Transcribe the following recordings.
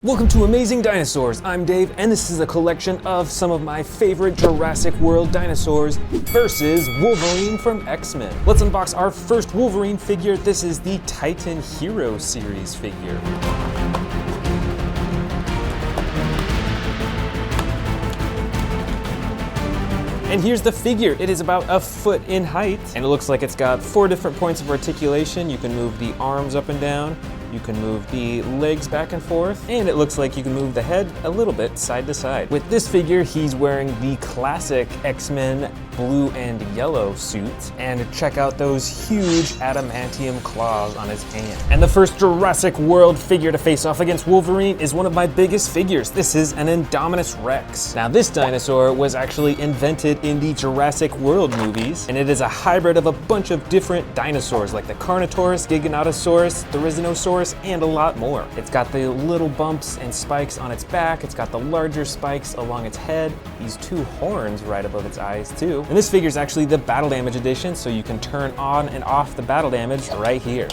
Welcome to Amazing Dinosaurs. I'm Dave, and this is a collection of some of my favorite Jurassic World dinosaurs versus Wolverine from X-Men. Let's unbox our first Wolverine figure. This is the Titan Hero series figure. And here's the figure. It is about a foot in height, and it looks like it's got 4 different points of articulation. You can move the arms up and down. You can move the legs back and forth, and it looks like you can move the head a little bit side to side. With this figure, he's wearing the classic X-Men blue and yellow suit, and check out those huge adamantium claws on his hand. And the first Jurassic World figure to face off against Wolverine is one of my biggest figures. This is an Indominus Rex. Now, this dinosaur was actually invented in the Jurassic World movies, and it is a hybrid of a bunch of different dinosaurs like the Carnotaurus, Giganotosaurus, Therizinosaurus, and a lot more. It's got the little bumps and spikes on its back. It's got the larger spikes along its head. These 2 horns right above its eyes too. And this figure is actually the battle damage edition, so you can turn on and off the battle damage right here.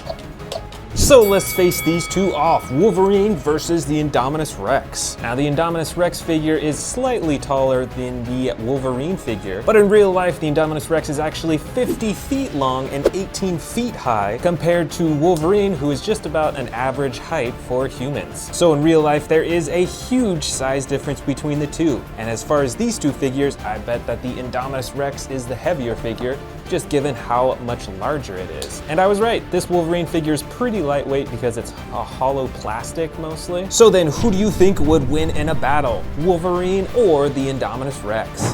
So let's face these two off, Wolverine versus the Indominus Rex. Now, the Indominus Rex figure is slightly taller than the Wolverine figure, but in real life, the Indominus Rex is actually 50 feet long and 18 feet high compared to Wolverine, who is just about an average height for humans. So in real life, there is a huge size difference between the two. And as far as these two figures, I bet that the Indominus Rex is the heavier figure, just given how much larger it is. And I was right, this Wolverine figure is pretty lightweight because it's a hollow plastic mostly. So then who do you think would win in a battle? Wolverine or the Indominus Rex?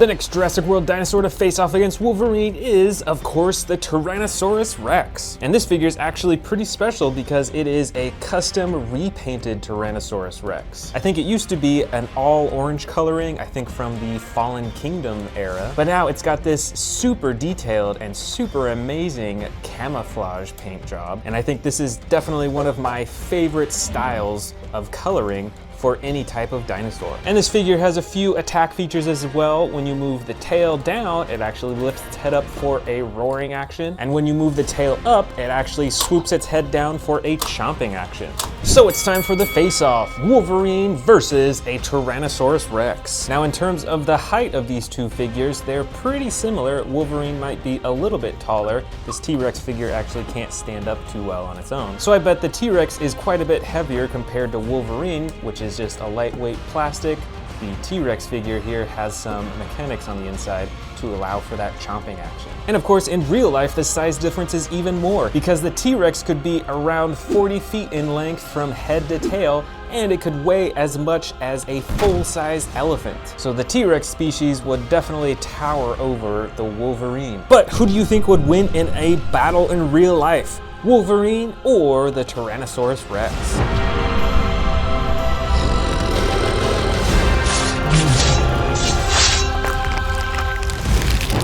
The next Jurassic World dinosaur to face off against Wolverine is, of course, the Tyrannosaurus Rex. And this figure is actually pretty special because it is a custom repainted Tyrannosaurus Rex. I think it used to be an all orange coloring, I think from the Fallen Kingdom era, but now it's got this super detailed and super amazing camouflage paint job. And I think this is definitely one of my favorite styles of coloring for any type of dinosaur. And this figure has a few attack features as well. When you move the tail down, it actually lifts its head up for a roaring action. And when you move the tail up, it actually swoops its head down for a chomping action. So it's time for the face-off, Wolverine versus a Tyrannosaurus Rex. Now, in terms of the height of these two figures, they're pretty similar. Wolverine might be a little bit taller. This T-Rex figure actually can't stand up too well on its own. So I bet the T-Rex is quite a bit heavier compared to Wolverine, which is just a lightweight plastic. The T-Rex figure here has some mechanics on the inside to allow for that chomping action. And of course, in real life, the size difference is even more because the T-Rex could be around 40 feet in length from head to tail, and it could weigh as much as a full-size elephant. So the T-Rex species would definitely tower over the Wolverine. But who do you think would win in a battle in real life? Wolverine or the Tyrannosaurus Rex?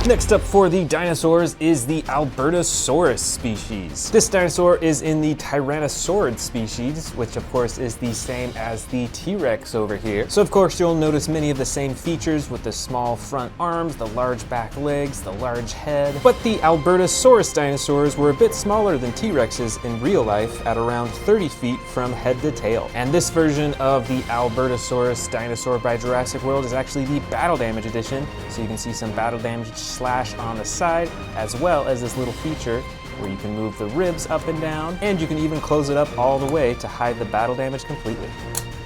Next up for the dinosaurs is the Albertosaurus species. This dinosaur is in the Tyrannosaurid species, which of course is the same as the T-Rex over here. So of course you'll notice many of the same features with the small front arms, the large back legs, the large head. But the Albertosaurus dinosaurs were a bit smaller than T-Rexes in real life at around 30 feet from head to tail. And this version of the Albertosaurus dinosaur by Jurassic World is actually the battle damage edition. So you can see some battle damage slash on the side, as well as this little feature where you can move the ribs up and down, and you can even close it up all the way to hide the battle damage completely.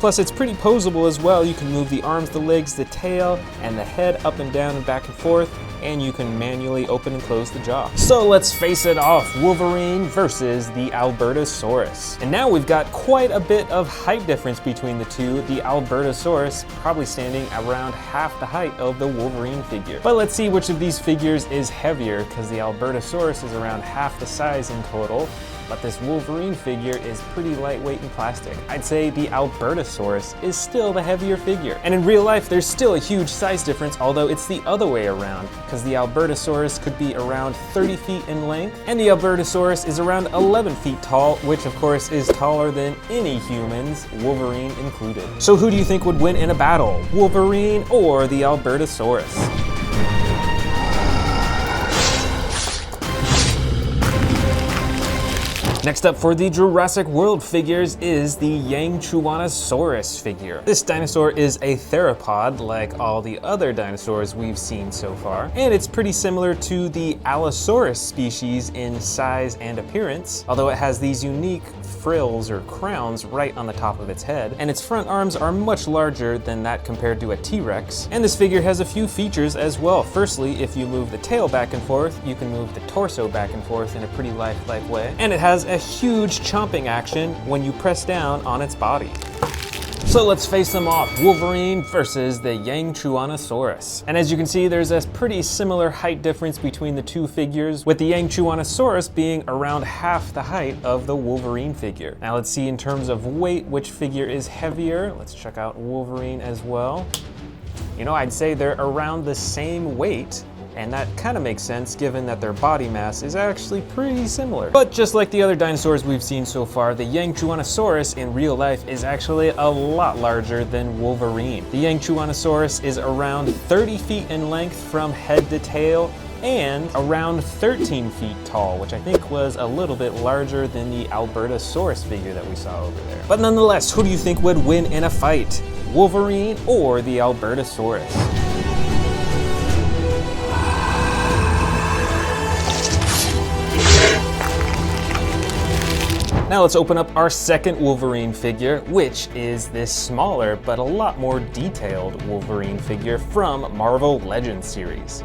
Plus, it's pretty posable as well. You can move the arms, the legs, the tail, and the head up and down and back and forth, and you can manually open and close the jaw. So let's face it off, Wolverine versus the Albertosaurus. And now we've got quite a bit of height difference between the two, the Albertosaurus probably standing around half the height of the Wolverine figure. But let's see which of these figures is heavier, because the Albertosaurus is around half the size in total, but this Wolverine figure is pretty lightweight and plastic. I'd say the Albertosaurus is still the heavier figure. And in real life, there's still a huge size difference, although it's the other way around, because the Albertosaurus could be around 30 feet in length, and the Albertosaurus is around 11 feet tall, which of course is taller than any humans, Wolverine included. So who do you think would win in a battle, Wolverine or the Albertosaurus? Next up for the Jurassic World figures is the Yangchuanosaurus figure. This dinosaur is a theropod like all the other dinosaurs we've seen so far, and it's pretty similar to the Allosaurus species in size and appearance, although it has these unique frills or crowns right on the top of its head, and its front arms are much larger than that compared to a T-Rex. And this figure has a few features as well. Firstly, if you move the tail back and forth, you can move the torso back and forth in a pretty lifelike way, and it has a huge chomping action when you press down on its body. So let's face them off, Wolverine versus the Yangchuanosaurus. And as you can see, there's a pretty similar height difference between the two figures, with the Yangchuanosaurus being around half the height of the Wolverine figure. Now let's see in terms of weight, which figure is heavier. Let's check out Wolverine as well. You know, I'd say they're around the same weight, and that kind of makes sense given that their body mass is actually pretty similar. But just like the other dinosaurs we've seen so far, the Yangchuanosaurus in real life is actually a lot larger than Wolverine. The Yangchuanosaurus is around 30 feet in length from head to tail, and around 13 feet tall, which I think was a little bit larger than the Albertosaurus figure that we saw over there. But nonetheless, who do you think would win in a fight? Wolverine or the Albertosaurus? Now let's open up our second Wolverine figure, which is this smaller but a lot more detailed Wolverine figure from Marvel Legends series.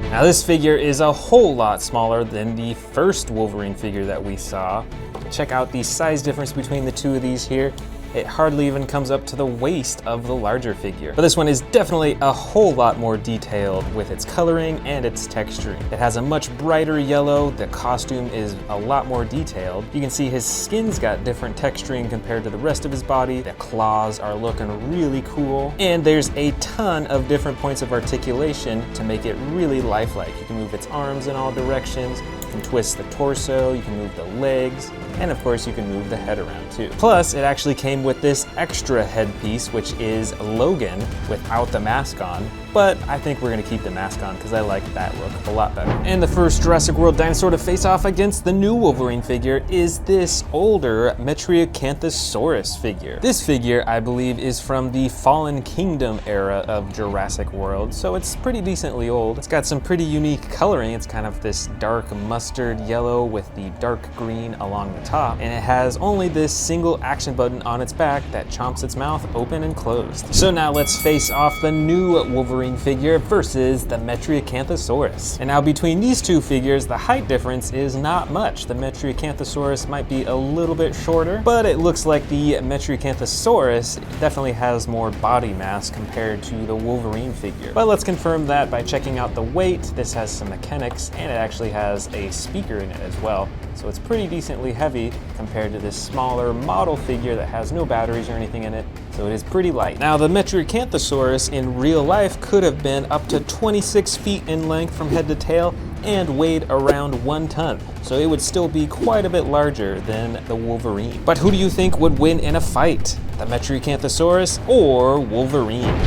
Now this figure is a whole lot smaller than the first Wolverine figure that we saw. Check out the size difference between the two of these here. It hardly even comes up to the waist of the larger figure. But this one is definitely a whole lot more detailed with its coloring and its texturing. It has a much brighter yellow, the costume is a lot more detailed. You can see his skin's got different texturing compared to the rest of his body. The claws are looking really cool. And there's a ton of different points of articulation to make it really lifelike. You can move its arms in all directions, you can twist the torso, you can move the legs, and of course you can move the head around too. Plus, it actually came with this extra headpiece, which is Logan without the mask on, but I think we're gonna keep the mask on because I like that look a lot better. And the first Jurassic World dinosaur to face off against the new Wolverine figure is this older Metriacanthosaurus figure. This figure, I believe, is from the Fallen Kingdom era of Jurassic World, so it's pretty decently old. It's got some pretty unique coloring. It's kind of this dark mustard yellow with the dark green along the top, and it has only this single action button on its back that chomps its mouth open and closed. So now let's face off the new Wolverine figure versus the Metriacanthosaurus. And now between these two figures, the height difference is not much. The Metriacanthosaurus might be a little bit shorter, but it looks like the Metriacanthosaurus definitely has more body mass compared to the Wolverine figure. But let's confirm that by checking out the weight. This has some mechanics, and it actually has a speaker in it as well. So it's pretty decently heavy compared to this smaller model figure that has no batteries or anything in it, so it is pretty light. Now the Metriacanthosaurus in real life could have been up to 26 feet in length from head to tail and weighed around 1 ton, so it would still be quite a bit larger than the Wolverine. But who do you think would win in a fight? The Metriacanthosaurus or Wolverine?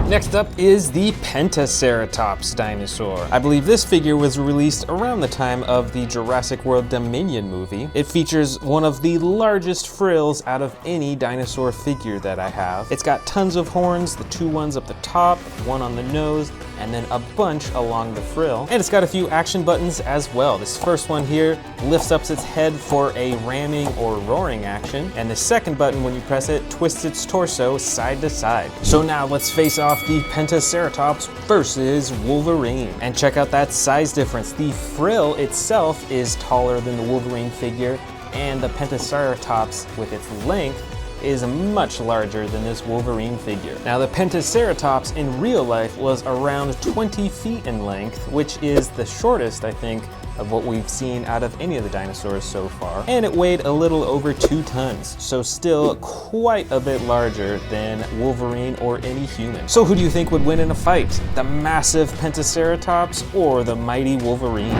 Next up is the Pentaceratops dinosaur. I believe this figure was released around the time of the Jurassic World Dominion movie. It features one of the largest frills out of any dinosaur figure that I have. It's got tons of horns, the 2 ones up the top, 1 on the nose, and then a bunch along the frill. And it's got a few action buttons as well. This first one here lifts up its head for a ramming or roaring action, and the second button, when you press it, twists its torso side to side. So now let's face off the Pentaceratops versus Wolverine. And check out that size difference. The frill itself is taller than the Wolverine figure, and the Pentaceratops with its length is much larger than this Wolverine figure. Now the Pentaceratops in real life was around 20 feet in length, which is the shortest, I think, of what we've seen out of any of the dinosaurs so far. And it weighed a little over 2 tons, so still quite a bit larger than Wolverine or any human. So who do you think would win in a fight? The massive Pentaceratops or the mighty Wolverine?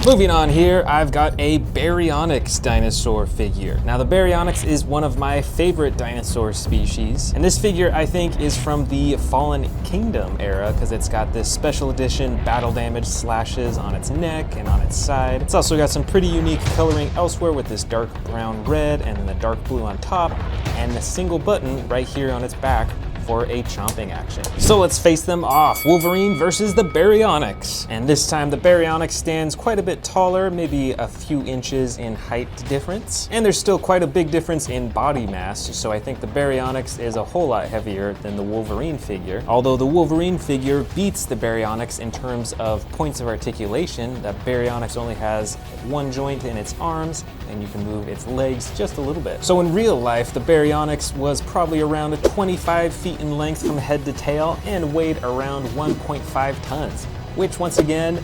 Moving on here, I've got a Baryonyx dinosaur figure. Now the Baryonyx is one of my favorite dinosaur species, and this figure I think is from the Fallen Kingdom era because it's got this special edition battle damage slashes on its neck and on its side. It's also got some pretty unique coloring elsewhere with this dark brown red and then the dark blue on top, and the single button right here on its back for a chomping action. So let's face them off. Wolverine versus the Baryonyx. And this time the Baryonyx stands quite a bit taller, maybe a few inches in height difference. And there's still quite a big difference in body mass, so I think the Baryonyx is a whole lot heavier than the Wolverine figure. Although the Wolverine figure beats the Baryonyx in terms of points of articulation, the Baryonyx only has one joint in its arms, and you can move its legs just a little bit. So in real life, the Baryonyx was probably around 25 feet in length from head to tail and weighed around 1.5 tons, which once again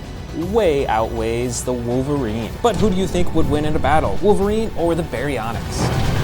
way outweighs the Wolverine. But who do you think would win in a battle, Wolverine or the Baryonyx?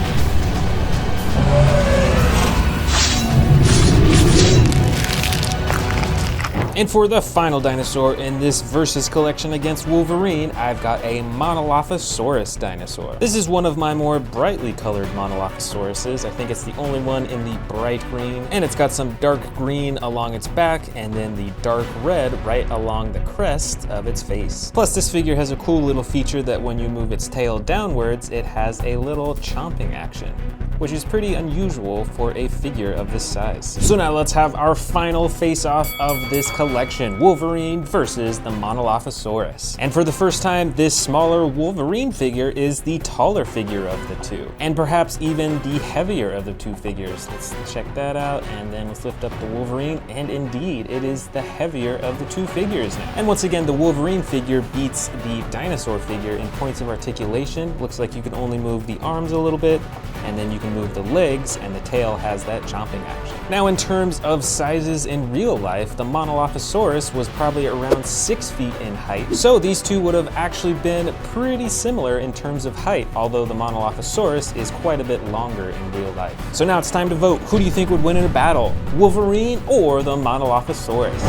And for the final dinosaur in this versus collection against Wolverine, I've got a Monolophosaurus dinosaur. This is one of my more brightly colored Monolophosauruses. I think it's the only one in the bright green, and it's got some dark green along its back and then the dark red right along the crest of its face. Plus this figure has a cool little feature that when you move its tail downwards, it has a little chomping action, which is pretty unusual for a figure of this size. So now let's have our final face-off of this collection, Wolverine versus the Monolophosaurus. And for the first time, this smaller Wolverine figure is the taller figure of the two, and perhaps even the heavier of the two figures. Let's check that out, and then let's lift up the Wolverine, and indeed, it is the heavier of the two figures now. And once again, the Wolverine figure beats the dinosaur figure in points of articulation. Looks like you can only move the arms a little bit, and then you can move the legs, and the tail has that chomping action. Now in terms of sizes in real life, the Monolophosaurus was probably around 6 feet in height, so these two would have actually been pretty similar in terms of height, although the Monolophosaurus is quite a bit longer in real life. So now it's time to vote. Who do you think would win in a battle, Wolverine or the Monolophosaurus?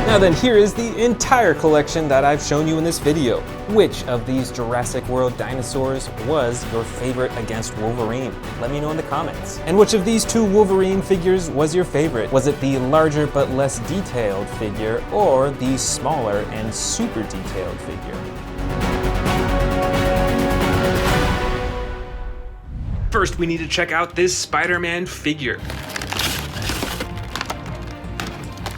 Now then, here is the entire collection that I've shown you in this video. Which of these Jurassic World dinosaurs was your favorite against Wolverine? Let me know in the comments. And which of these two Wolverine figures was your favorite? Was it the larger but less detailed figure, or the smaller and super detailed figure? First, we need to check out this Spider-Man figure.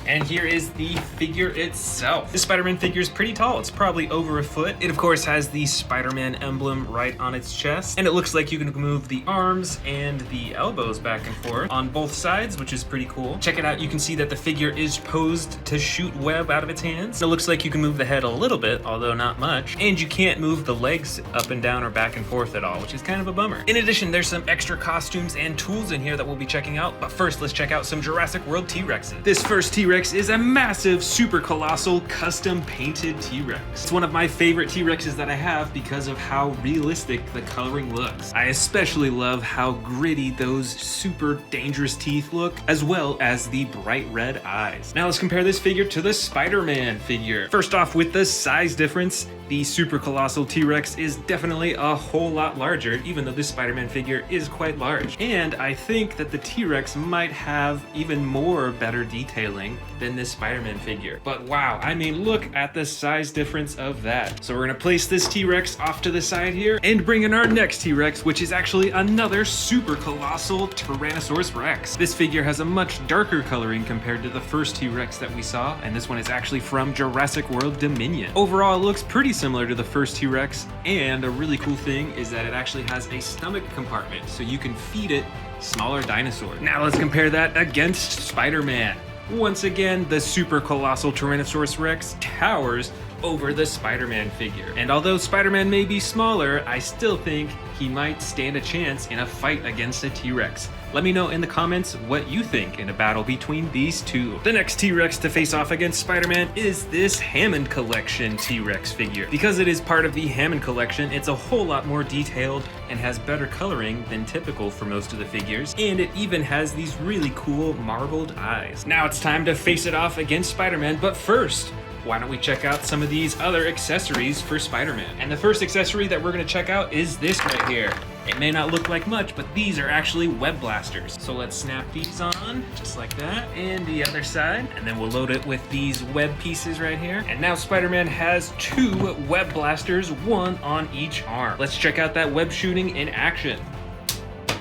And here is the figure itself. This Spider-Man figure is pretty tall. It's probably over a foot. It of course has the Spider-Man emblem right on its chest. And it looks like you can move the arms and the elbows back and forth on both sides, which is pretty cool. Check it out. You can see that the figure is posed to shoot web out of its hands. It looks like you can move the head a little bit, although not much. And you can't move the legs up and down or back and forth at all, which is kind of a bummer. In addition, there's some extra costumes and tools in here that we'll be checking out. But first, let's check out some Jurassic World T-Rexes. This first T-Rex is a massive, super colossal, custom painted T-Rex. It's one of my favorite T-Rexes that I have because of how realistic the coloring looks. I especially love how gritty those super dangerous teeth look, as well as the bright red eyes. Now let's compare this figure to the Spider-Man figure. First off, with the size difference, the super colossal T-Rex is definitely a whole lot larger, even though this Spider-Man figure is quite large. And I think that the T-Rex might have even more better detailing than this Spider-Man figure. But wow, I mean, look at the size difference of that. So we're gonna place this T-Rex off to the side here and bring in our next T-Rex, which is actually another super colossal Tyrannosaurus Rex. This figure has a much darker coloring compared to the first T-Rex that we saw, and this one is actually from Jurassic World Dominion. Overall, it looks pretty similar to the first T-Rex, and a really cool thing is that it actually has a stomach compartment, so you can feed it smaller dinosaurs. Now let's compare that against Spider-Man. Once again, the super colossal Tyrannosaurus Rex towers over the Spider-Man figure. And although Spider-Man may be smaller, I still think he might stand a chance in a fight against a T-Rex. Let me know in the comments what you think in a battle between these two. The next T-Rex to face off against Spider-Man is this Hammond Collection T-Rex figure. Because it is part of the Hammond Collection, it's a whole lot more detailed and has better coloring than typical for most of the figures, and it even has these really cool marbled eyes. Now it's time to face it off against Spider-Man, but first, why don't we check out some of these other accessories for Spider-Man? And the first accessory that we're gonna check out is this right here. It may not look like much, but these are actually web blasters. So let's snap these on, just like that, and the other side. And then we'll load it with these web pieces right here. And now Spider-Man has 2 web blasters, 1 on each arm. Let's check out that web shooting in action.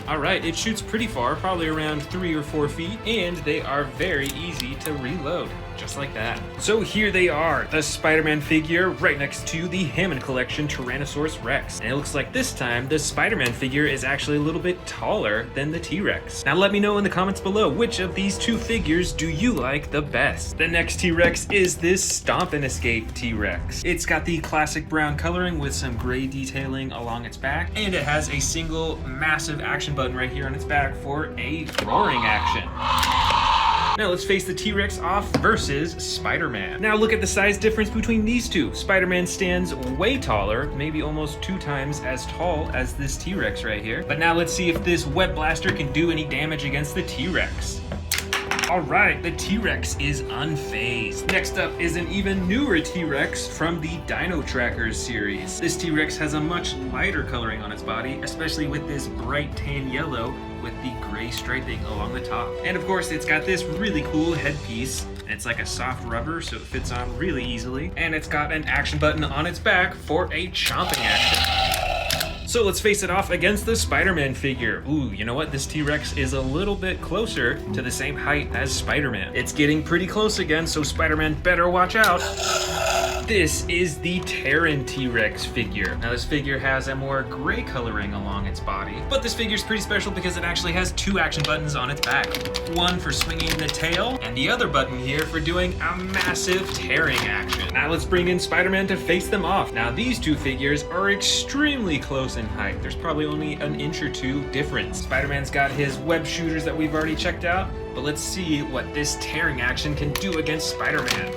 All right, it shoots pretty far, probably around 3 or 4 feet, and they are very easy to reload, just like that. So here they are, the Spider-Man figure right next to the Hammond Collection Tyrannosaurus Rex. And it looks like this time, the Spider-Man figure is actually a little bit taller than the T-Rex. Now let me know in the comments below, which of these 2 figures do you like the best? The next T-Rex is this Stomp and Escape T-Rex. It's got the classic brown coloring with some gray detailing along its back, and it has a single massive action button right here on its back for a roaring action. Now let's face the T-Rex off versus Spider-Man. Now look at the size difference between these two. Spider-Man stands way taller, maybe almost 2 times as tall as this T-Rex right here. But now let's see if this web blaster can do any damage against the T-Rex. Alright, the T-Rex is unfazed. Next up is an even newer T-Rex from the Dino Trackers series. This T-Rex has a much lighter coloring on its body, especially with this bright tan yellow with the gray striping along the top. And of course, it's got this really cool headpiece. It's like a soft rubber, so it fits on really easily. And it's got an action button on its back for a chomping action. So let's face it off against the Spider-Man figure. Ooh, you know what? This T-Rex is a little bit closer to the same height as Spider-Man. It's getting pretty close again, so Spider-Man better watch out. This is the Terran T-Rex figure. Now this figure has a more gray coloring along its body, but this figure is pretty special because it actually has 2 action buttons on its back. One for swinging the tail, and the other button here for doing a massive tearing action. Now let's bring in Spider-Man to face them off. Now these 2 figures are extremely close in height. There's probably only an inch or 2 difference. Spider-Man's got his web shooters that we've already checked out, but let's see what this tearing action can do against Spider-Man.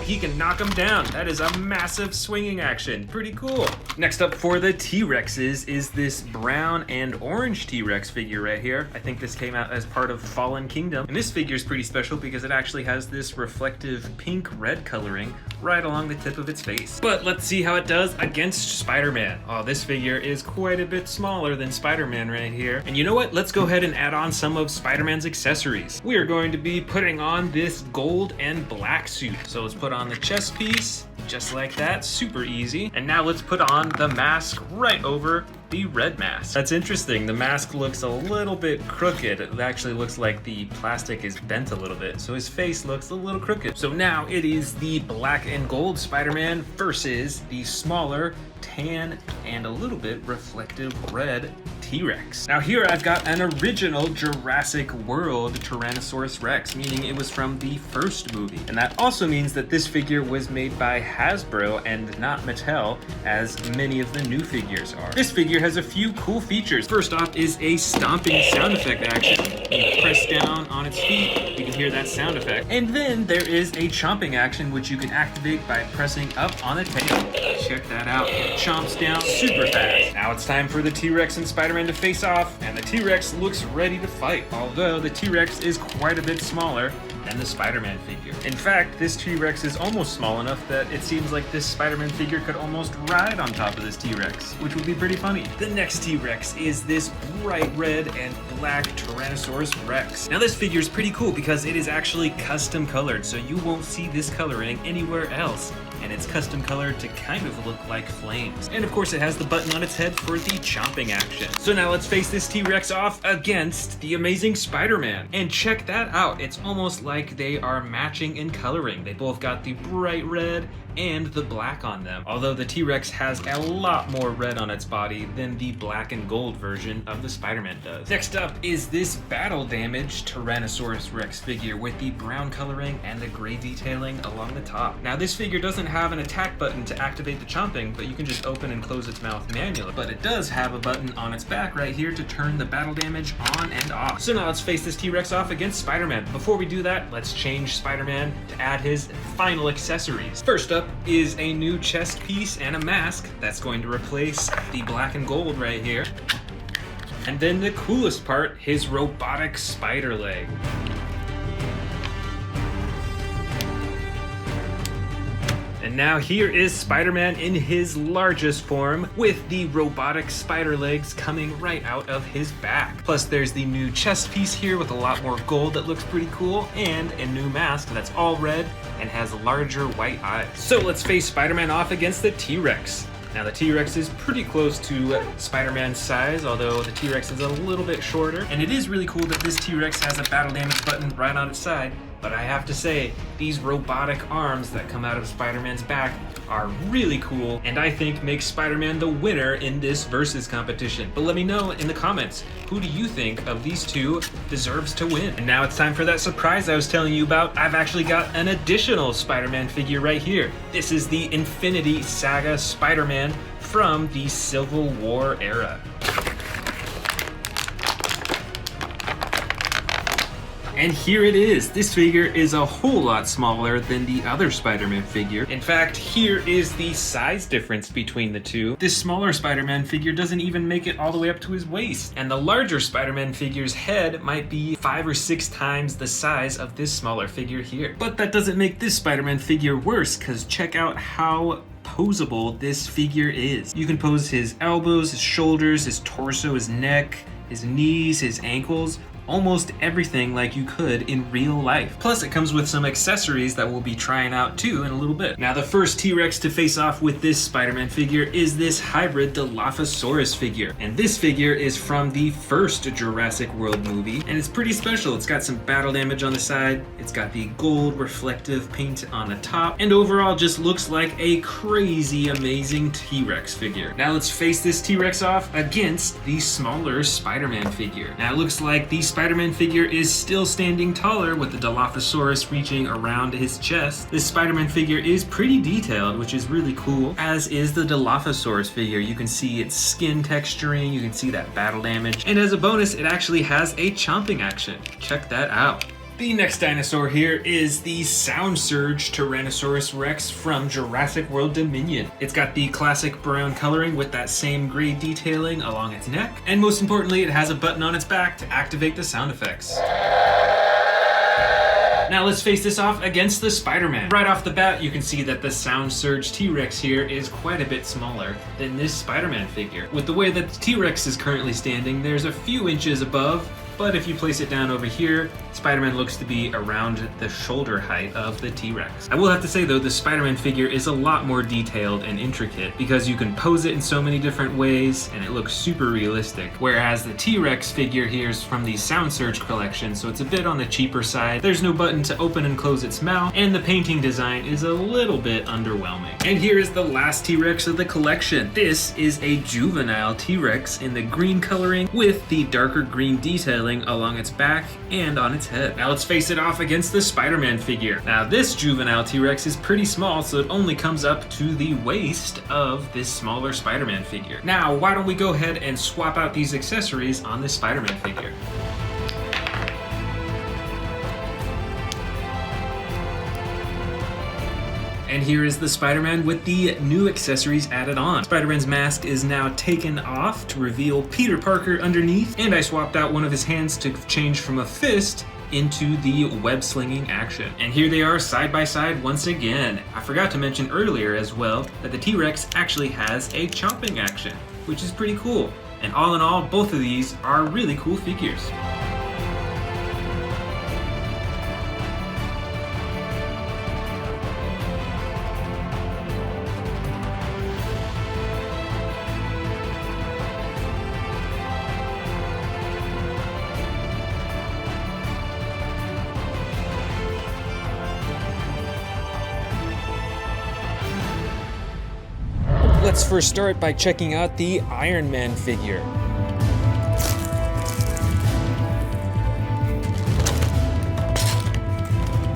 He can knock him down. That is a massive swinging action. Pretty cool. Next up for the T-Rexes is this brown and orange T-Rex figure right here. I think this came out as part of Fallen Kingdom. And this figure is pretty special because it actually has this reflective pink-red coloring right along the tip of its face. But let's see how it does against Spider-Man. Oh, this figure is quite a bit smaller than Spider-Man right here. And you know what? Let's go ahead and add on some of Spider-Man's accessories. We are going to be putting on this gold and black suit. So let's put on the chest piece, just like that, super easy. And now let's put on the mask right over the red mask. That's interesting. The mask looks a little bit crooked. It actually looks like the plastic is bent a little bit, so his face looks a little crooked. So now it is the black and gold Spider-Man versus the smaller tan and a little bit reflective red T-Rex. Now here I've got an original Jurassic World Tyrannosaurus Rex, meaning it was from the first movie. And that also means that this figure was made by Hasbro and not Mattel, as many of the new figures are. This figure has a few cool features. First off is a stomping sound effect action. You press down on its feet, you can hear that sound effect. And then there is a chomping action, which you can activate by pressing up on the tail. Check that out. It chomps down super fast. Now it's time for the T-Rex and Spider-Man to face off, and the T-Rex looks ready to fight, although the T-Rex is quite a bit smaller than the Spider-Man figure. In fact, this T-Rex is almost small enough that it seems like this Spider-Man figure could almost ride on top of this T-Rex, which would be pretty funny. The next T-Rex is this bright red and black Tyrannosaurus Rex. Now this figure is pretty cool because it is actually custom colored, so you won't see this coloring anywhere else. And it's custom colored to kind of look like flames. And of course it has the button on its head for the chomping action. So now let's face this T-Rex off against the amazing Spider-Man. And check that out, it's almost like they are matching in coloring. They both got the bright red and the black on them, although the T-Rex has a lot more red on its body than the black and gold version of the Spider-Man does. Next up is this battle damage Tyrannosaurus Rex figure with the brown coloring and the gray detailing along the top. Now this figure doesn't have an attack button to activate the chomping, but you can just open and close its mouth manually. But it does have a button on its back right here to turn the battle damage on and off. So now let's face this T-Rex off against Spider-Man. Before we do that, let's change Spider-Man to add his final accessories. First up is a new chest piece and a mask that's going to replace the black and gold right here. And then the coolest part, his robotic spider leg. And now here is Spider-Man in his largest form with the robotic spider legs coming right out of his back. Plus there's the new chest piece here with a lot more gold that looks pretty cool, and a new mask that's all red and has larger white eyes. So let's face Spider-Man off against the T-Rex. Now the T-Rex is pretty close to Spider-Man's size, although the T-Rex is a little bit shorter. And it is really cool that this T-Rex has a battle damage button right on its side. But I have to say, these robotic arms that come out of Spider-Man's back are really cool, and I think make Spider-Man the winner in this versus competition. But let me know in the comments, who do you think of these two deserves to win? And now it's time for that surprise I was telling you about. I've actually got an additional Spider-Man figure right here. This is the Infinity Saga Spider-Man from the Civil War era. And here it is. This figure is a whole lot smaller than the other Spider-Man figure. In fact, here is the size difference between the two. This smaller Spider-Man figure doesn't even make it all the way up to his waist. And the larger Spider-Man figure's head might be 5 or 6 times the size of this smaller figure here. But that doesn't make this Spider-Man figure worse, because check out how posable this figure is. You can pose his elbows, his shoulders, his torso, his neck, his knees, his ankles, almost everything like you could in real life. Plus it comes with some accessories that we'll be trying out too in a little bit. Now the first T-Rex to face off with this Spider-Man figure is this hybrid Dilophosaurus figure. And this figure is from the first Jurassic World movie, and it's pretty special. It's got some battle damage on the side, it's got the gold reflective paint on the top, and overall just looks like a crazy amazing T-Rex figure. Now let's face this T-Rex off against the smaller Spider-Man figure. Now it looks like the Spider-Man figure is still standing taller with the Dilophosaurus reaching around his chest. This Spider-Man figure is pretty detailed, which is really cool, as is the Dilophosaurus figure. You can see its skin texturing, you can see that battle damage, and as a bonus, it actually has a chomping action. Check that out. The next dinosaur here is the Sound Surge Tyrannosaurus Rex from Jurassic World Dominion. It's got the classic brown coloring with that same gray detailing along its neck, and most importantly, it has a button on its back to activate the sound effects. Now let's face this off against the Spider-Man. Right off the bat, you can see that the Sound Surge T-Rex here is quite a bit smaller than this Spider-Man figure. With the way that the T-Rex is currently standing, there's a few inches above, but if you place it down over here, Spider-Man looks to be around the shoulder height of the T-Rex. I will have to say though, the Spider-Man figure is a lot more detailed and intricate because you can pose it in so many different ways and it looks super realistic. Whereas the T-Rex figure here is from the Sound Surge collection, so it's a bit on the cheaper side. There's no button to open and close its mouth, and the painting design is a little bit underwhelming. And here is the last T-Rex of the collection. This is a juvenile T-Rex in the green coloring with the darker green detailing along its back and on its head. Now let's face it off against the Spider-Man figure. Now this juvenile T-Rex is pretty small, so it only comes up to the waist of this smaller Spider-Man figure. Now why don't we go ahead and swap out these accessories on this Spider-Man figure. And here is the Spider-Man with the new accessories added on. Spider-Man's mask is now taken off to reveal Peter Parker underneath, and I swapped out one of his hands to change from a fist into the web slinging action. And here they are side by side once again. I forgot to mention earlier as well that the T-Rex actually has a chomping action, which is pretty cool. And all in all, both of these are really cool figures. Let's first start by checking out the Iron Man figure.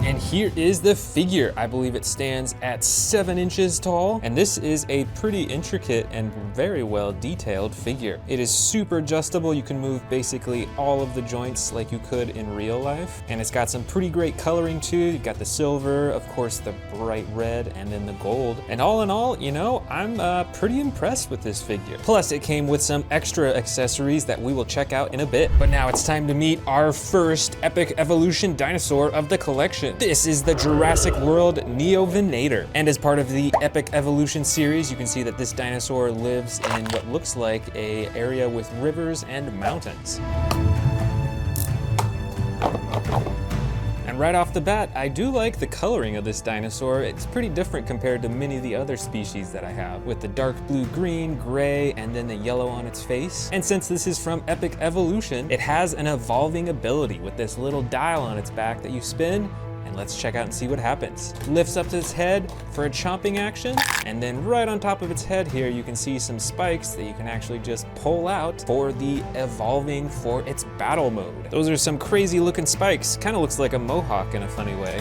And here is the figure. I believe it stands at 7 inches tall, and this is a pretty intricate and very well detailed figure. It is super adjustable. You can move basically all of the joints like you could in real life, and it's got some pretty great coloring too. You've got the silver, of course the bright red, and then the gold. And all in all, you know, I'm pretty impressed with this figure. Plus, it came with some extra accessories that we will check out in a bit. But now it's time to meet our first epic evolution dinosaur of the collection. This is the Jurassic World Neovinator. And as part of the Epic Evolution series, you can see that this dinosaur lives in what looks like an area with rivers and mountains. And right off the bat, I do like the coloring of this dinosaur. It's pretty different compared to many of the other species that I have, with the dark blue, green, gray, and then the yellow on its face. And since this is from Epic Evolution, it has an evolving ability with this little dial on its back that you spin. And let's check out and see what happens. Lifts up its head for a chomping action, and then right on top of its head here, you can see some spikes that you can actually just pull out for the evolving for its battle mode. Those are some crazy looking spikes. Kind of looks like a mohawk in a funny way.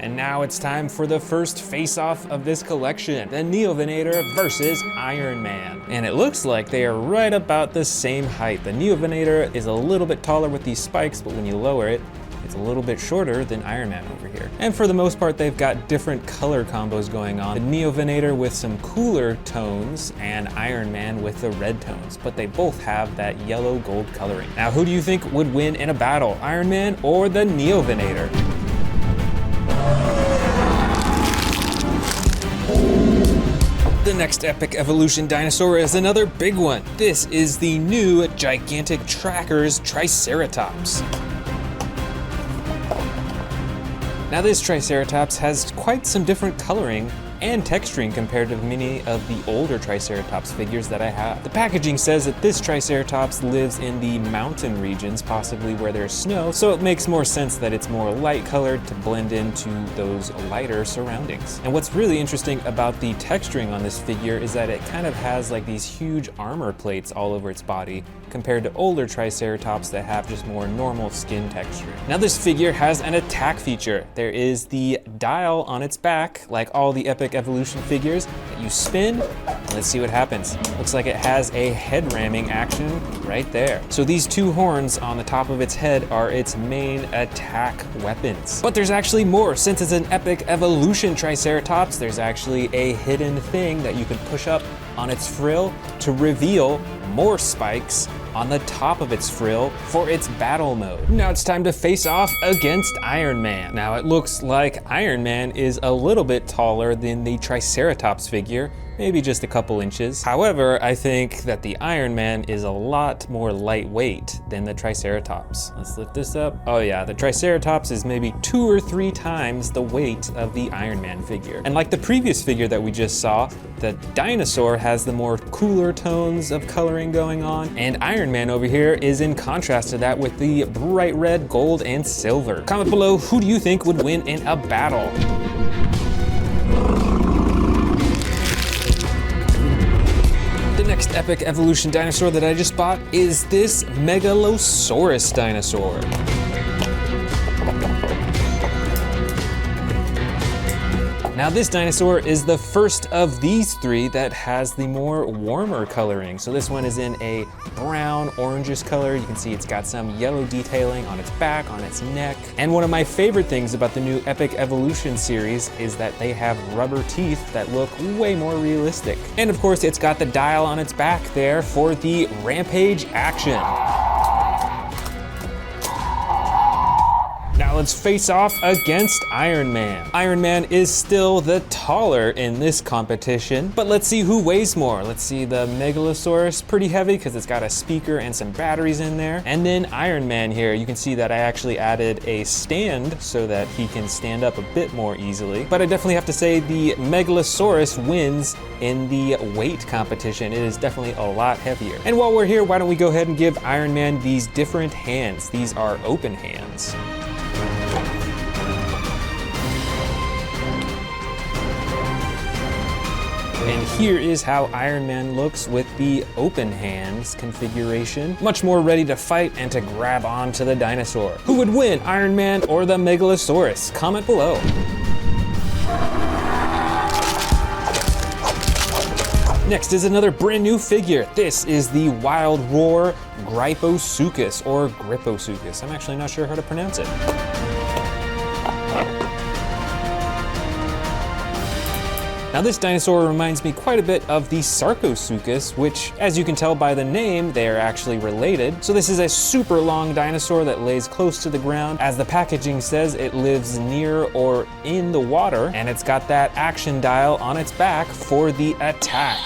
And now it's time for the first face-off of this collection, the Neovinator versus Iron Man. And it looks like they are right about the same height. The Neovinator is a little bit taller with these spikes, but when you lower it, it's a little bit shorter than Iron Man over here. And for the most part, they've got different color combos going on. The Neovinator with some cooler tones and Iron Man with the red tones, but they both have that yellow gold coloring. Now, who do you think would win in a battle, Iron Man or the Neovinator? The next epic evolution dinosaur is another big one. This is the new gigantic Trackers Triceratops. Now this Triceratops has quite some different coloring and texturing compared to many of the older Triceratops figures that I have. The packaging says that this Triceratops lives in the mountain regions, possibly where there's snow, so it makes more sense that it's more light colored to blend into those lighter surroundings. And what's really interesting about the texturing on this figure is that it kind of has like these huge armor plates all over its body, compared to older Triceratops that have just more normal skin texture. Now this figure has an attack feature. There is the dial on its back, like all the Epic Evolution figures, that you spin, and let's see what happens. Looks like it has a head ramming action right there. So these two horns on the top of its head are its main attack weapons. But there's actually more. Since it's an Epic Evolution Triceratops, there's actually a hidden thing that you can push up on its frill to reveal more spikes on the top of its frill for its battle mode. Now it's time to face off against Iron Man. Now it looks like Iron Man is a little bit taller than the Triceratops figure, maybe just a couple inches. However, I think that the Iron Man is a lot more lightweight than the Triceratops. Let's lift this up. Oh yeah, the Triceratops is maybe 2 or 3 times the weight of the Iron Man figure. And like the previous figure that we just saw, the Dinosaur has the more cooler tones of coloring going on, and Iron Man over here is in contrast to that with the bright red, gold, and silver. Comment below, who do you think would win in a battle? The next epic evolution dinosaur that I just bought is this Megalosaurus dinosaur. Now this dinosaur is the first of these 3 that has the more warmer coloring. So this one is in a brown orangish color. You can see it's got some yellow detailing on its back, on its neck. And one of my favorite things about the new Epic Evolution series is that they have rubber teeth that look way more realistic. And of course, it's got the dial on its back there for the Rampage action. Now let's face off against Iron Man. Iron Man is still the taller in this competition, but let's see who weighs more. Let's see, the Megalosaurus, pretty heavy because it's got a speaker and some batteries in there. And then Iron Man here, you can see that I actually added a stand so that he can stand up a bit more easily. But I definitely have to say the Megalosaurus wins in the weight competition. It is definitely a lot heavier. And while we're here, why don't we go ahead and give Iron Man these different hands. These are open hands. And here is how Iron Man looks with the open hands configuration. Much more ready to fight and to grab onto the dinosaur. Who would win, Iron Man or the Megalosaurus? Comment below. Next is another brand new figure. This is the Wild Roar Gryposuchus, or Griposuchus. I'm actually not sure how to pronounce it. Now this dinosaur reminds me quite a bit of the Sarcosuchus, which, as you can tell by the name, they are actually related. So this is a super long dinosaur that lays close to the ground. As the packaging says, it lives near or in the water, and it's got that action dial on its back for the attack.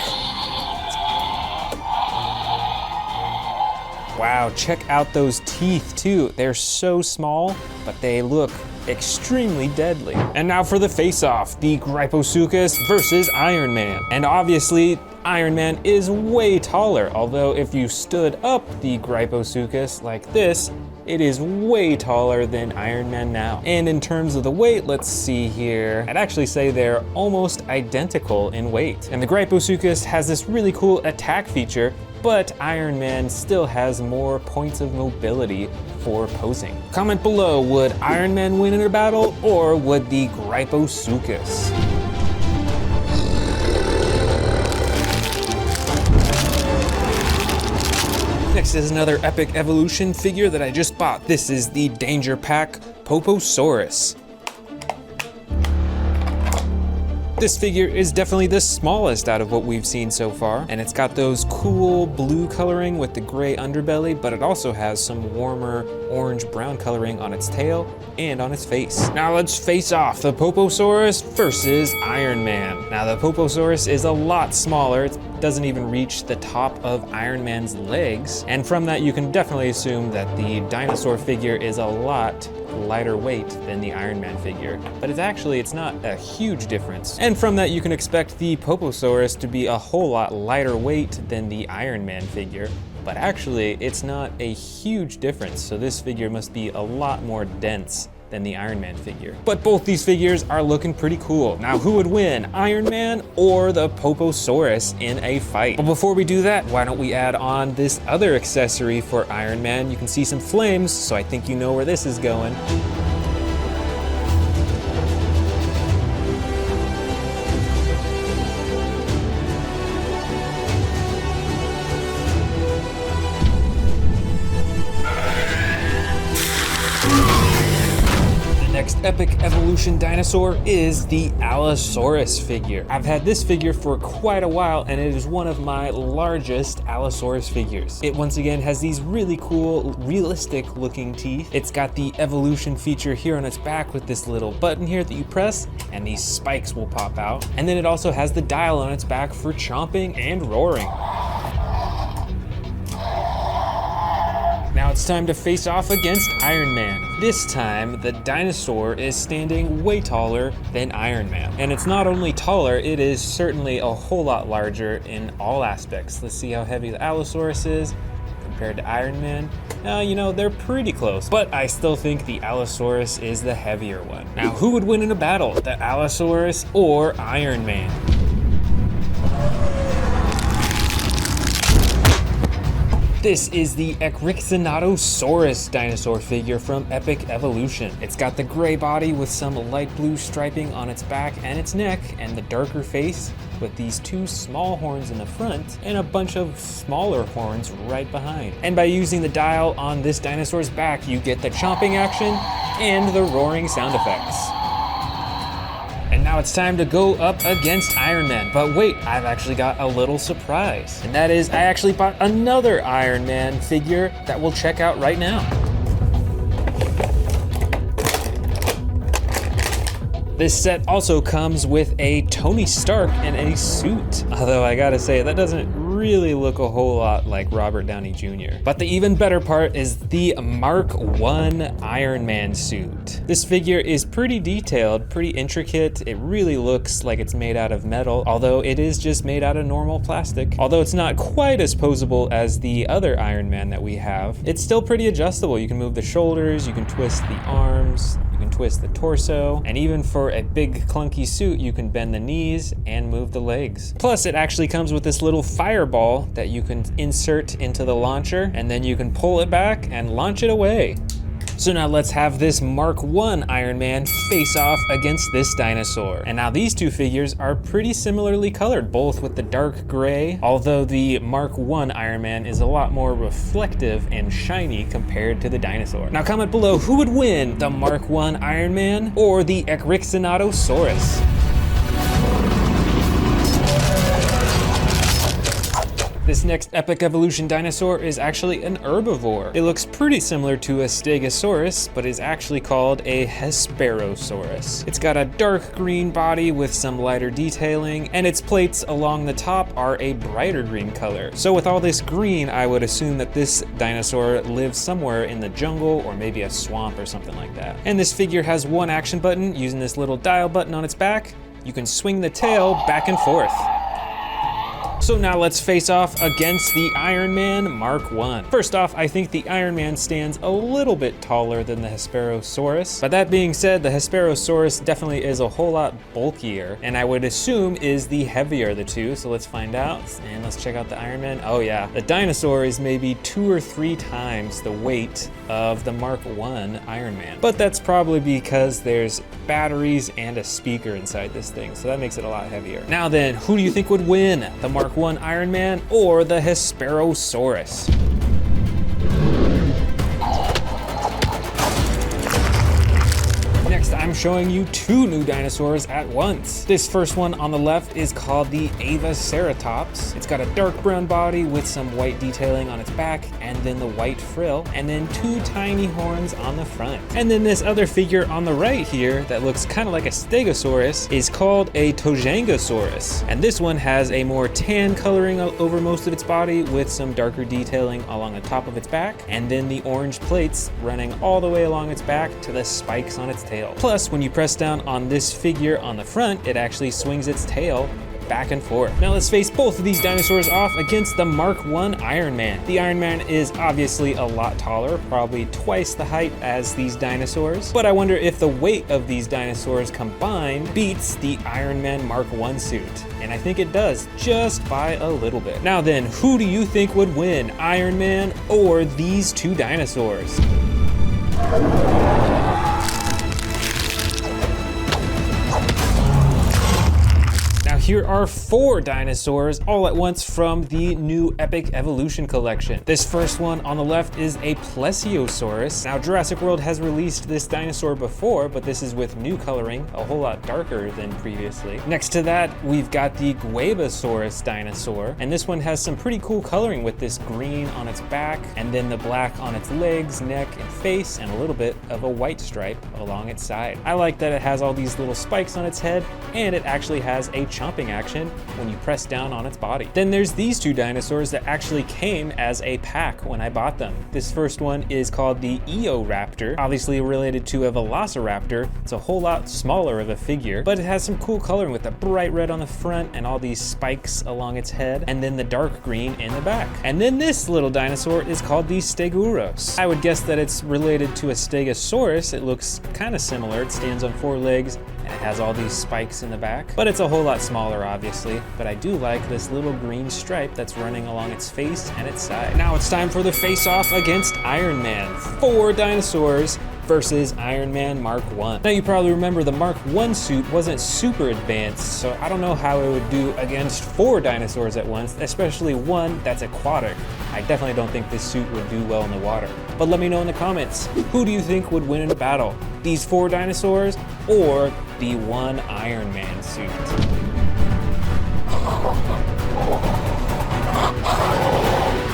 Wow, check out those teeth too. They're so small, but they look extremely deadly. And now for the face-off, the Gryposuchus versus Iron Man. And obviously, Iron Man is way taller, although if you stood up the Gryposuchus like this, it is way taller than Iron Man now. And in terms of the weight, let's see here, I'd actually say they're almost identical in weight. And the Gryposuchus has this really cool attack feature, but Iron Man still has more points of mobility for posing. Comment below, would Iron Man win in a battle, or would the Gryposuchus? Next is another epic evolution figure that I just bought. This is the Danger Pack Poposaurus. This figure is definitely the smallest out of what we've seen so far, and it's got those cool blue coloring with the gray underbelly, but it also has some warmer orange-brown coloring on its tail and on its face. Now let's face off, the Poposaurus versus Iron Man. Now the Poposaurus is a lot smaller. It doesn't even reach the top of Iron Man's legs, and from that you can definitely assume that the dinosaur figure is a lot lighter weight than the Iron Man figure, but it's not a huge difference. And from that you can expect the Poposaurus to be a whole lot lighter weight than the Iron Man figure, but actually it's not a huge difference, so this figure must be a lot more dense than the Iron Man figure. But both these figures are looking pretty cool. Now who would win, Iron Man or the Poposaurus in a fight? But before we do that, why don't we add on this other accessory for Iron Man? You can see some flames, so I think you know where this is going. Next epic evolution dinosaur is the Allosaurus figure. I've had this figure for quite a while, and it is one of my largest Allosaurus figures. It once again has these really cool, realistic looking teeth. It's got the evolution feature here on its back with this little button here that you press, and these spikes will pop out. And then it also has the dial on its back for chomping and roaring. Now it's time to face off against Iron Man. This time, the dinosaur is standing way taller than Iron Man. And it's not only taller, it is certainly a whole lot larger in all aspects. Let's see how heavy the Allosaurus is compared to Iron Man. You know, they're pretty close, but I still think the Allosaurus is the heavier one. Now, who would win in a battle, the Allosaurus or Iron Man? This is the Ecryxenatosaurus dinosaur figure from Epic Evolution. It's got the gray body with some light blue striping on its back and its neck, and the darker face with these two small horns in the front and a bunch of smaller horns right behind. And by using the dial on this dinosaur's back, you get the chomping action and the roaring sound effects. And now it's time to go up against Iron Man. But wait, I've actually got a little surprise. And that is, I actually bought another Iron Man figure that we'll check out right now. This set also comes with a Tony Stark in a suit. Although I gotta say, that doesn't really look a whole lot like Robert Downey Jr. But the even better part is the Mark I Iron Man suit. This figure is pretty detailed, pretty intricate. It really looks like it's made out of metal, although it is just made out of normal plastic. Although it's not quite as posable as the other Iron Man that we have, it's still pretty adjustable. You can move the shoulders, you can twist the arms, you can twist the torso, and even for a big clunky suit, you can bend the knees and move the legs. Plus, it actually comes with this little fireball that you can insert into the launcher, and then you can pull it back and launch it away. So now let's have this Mark 1 Iron Man face off against this dinosaur. And now these two figures are pretty similarly colored, both with the dark gray, although the Mark 1 Iron Man is a lot more reflective and shiny compared to the dinosaur. Now comment below who would win, the Mark 1 Iron Man or the Ecryxenatosaurus. This next epic evolution dinosaur is actually an herbivore. It looks pretty similar to a Stegosaurus, but is actually called a Hesperosaurus. It's got a dark green body with some lighter detailing, and its plates along the top are a brighter green color. So with all this green, I would assume that this dinosaur lives somewhere in the jungle or maybe a swamp or something like that. And this figure has one action button. Using this little dial button on its back, you can swing the tail back and forth. So now let's face off against the Iron Man Mark 1. First off, I think the Iron Man stands a little bit taller than the Hesperosaurus. But that being said, the Hesperosaurus definitely is a whole lot bulkier, and I would assume is the heavier of the two. So let's find out, and let's check out the Iron Man. Oh yeah, the dinosaur is maybe 2 or 3 times the weight of the Mark 1 Iron Man. But that's probably because there's batteries and a speaker inside this thing, so that makes it a lot heavier. Now then, who do you think would win? The Mark 1 Iron Man or the Hesperosaurus? Next, I'm showing you 2 new dinosaurs at once. This first one on the left is called the Avaceratops. It's got a dark brown body with some white detailing on its back, and then the white frill, and then 2 tiny horns on the front. And then this other figure on the right here that looks kind of like a Stegosaurus is called a Tojangasaurus. And this one has a more tan coloring over most of its body with some darker detailing along the top of its back, and then the orange plates running all the way along its back to the spikes on its tail. Plus, when you press down on this figure on the front, it actually swings its tail back and forth. Now let's face both of these dinosaurs off against the Mark 1 Iron Man. The Iron Man is obviously a lot taller, probably twice the height as these dinosaurs, but I wonder if the weight of these dinosaurs combined beats the Iron Man Mark 1 suit. And I think it does, just by a little bit. Now then, who do you think would win, Iron Man or these 2 dinosaurs? Here are 4 dinosaurs all at once from the new Epic Evolution collection. This first one on the left is a Plesiosaurus. Now Jurassic World has released this dinosaur before, but this is with new coloring, a whole lot darker than previously. Next to that, we've got the Guebasaurus dinosaur, and this one has some pretty cool coloring with this green on its back, and then the black on its legs, neck, and face, and a little bit of a white stripe along its side. I like that it has all these little spikes on its head, and it actually has a chomping action when you press down on its body. Then there's these 2 dinosaurs that actually came as a pack when I bought them. This first one is called the Eoraptor, obviously related to a Velociraptor. It's a whole lot smaller of a figure, but it has some cool coloring with the bright red on the front and all these spikes along its head, and then the dark green in the back. And then this little dinosaur is called the Stegosaurus. I would guess that it's related to a Stegosaurus. It looks kind of similar. It stands on 4 legs, and it has all these spikes in the back, but it's a whole lot smaller obviously. But I do like this little green stripe that's running along its face and its side. Now it's time for the face-off against Iron Man. 4 dinosaurs versus Iron Man Mark 1. Now you probably remember the Mark 1 suit wasn't super advanced, so I don't know how it would do against 4 dinosaurs at once, especially one that's aquatic. I definitely don't think this suit would do well in the water. But let me know in the comments, who do you think would win in a battle? These 4 dinosaurs or the 1 Iron Man suit?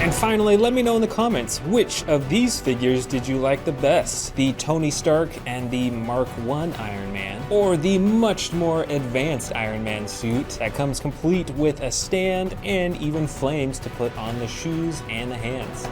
And finally, let me know in the comments, which of these figures did you like the best? The Tony Stark and the Mark 1 Iron Man, or the much more advanced Iron Man suit that comes complete with a stand and even flames to put on the shoes and the hands?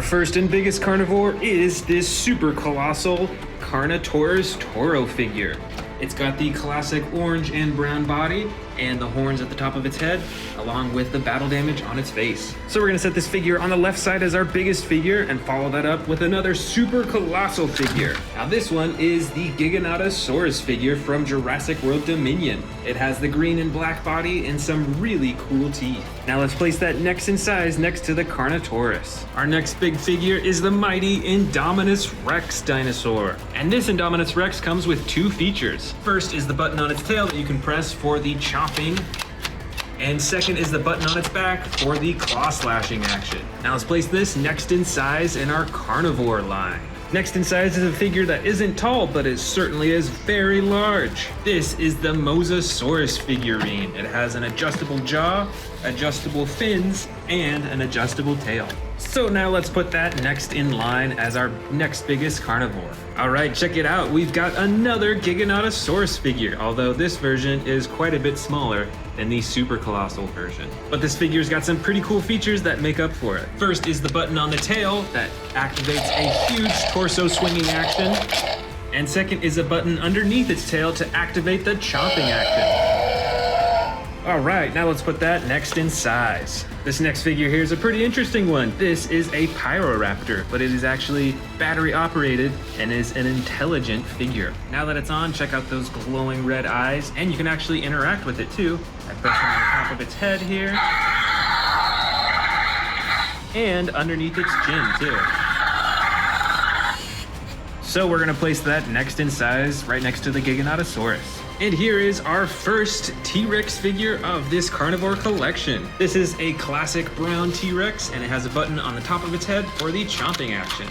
first and biggest carnivore is this super colossal Carnotaurus Toro figure. It's got the classic orange and brown body and the horns at the top of its head, along with the battle damage on its face. So we're gonna set this figure on the left side as our biggest figure and follow that up with another super colossal figure. Now this one is the Dinosaurs figure from Jurassic World Dominion. It has the green and black body and some really cool teeth. Now let's place that next in size next to the Carnotaurus. Our next big figure is the mighty Indominus Rex dinosaur. And this Indominus Rex comes with two features. First is the button on its tail that you can press for the chomping, and second is the button on its back for the claw slashing action. Now let's place this next in size in our carnivore line. Next in size is a figure that isn't tall, but it certainly is very large. This is the Mosasaurus figurine. It has an adjustable jaw, adjustable fins, and an adjustable tail. So now let's put that next in line as our next biggest carnivore. All right, check it out. We've got another Giganotosaurus figure, although this version is quite a bit smaller than the super colossal version. But this figure's got some pretty cool features that make up for it. First is the button on the tail that activates a huge torso swinging action. And second is a button underneath its tail to activate the chomping action. All right, now let's put that next in size. This next figure here is a pretty interesting one. This is a Pyroraptor, but it is actually battery operated and is an intelligent figure. Now that it's on, check out those glowing red eyes, and you can actually interact with it too by pressing on the top of its head here, and underneath its chin too. So we're gonna place that next in size right next to the Giganotosaurus. And here is our first T-Rex figure of this carnivore collection. This is a classic brown T-Rex, and it has a button on the top of its head for the chomping action.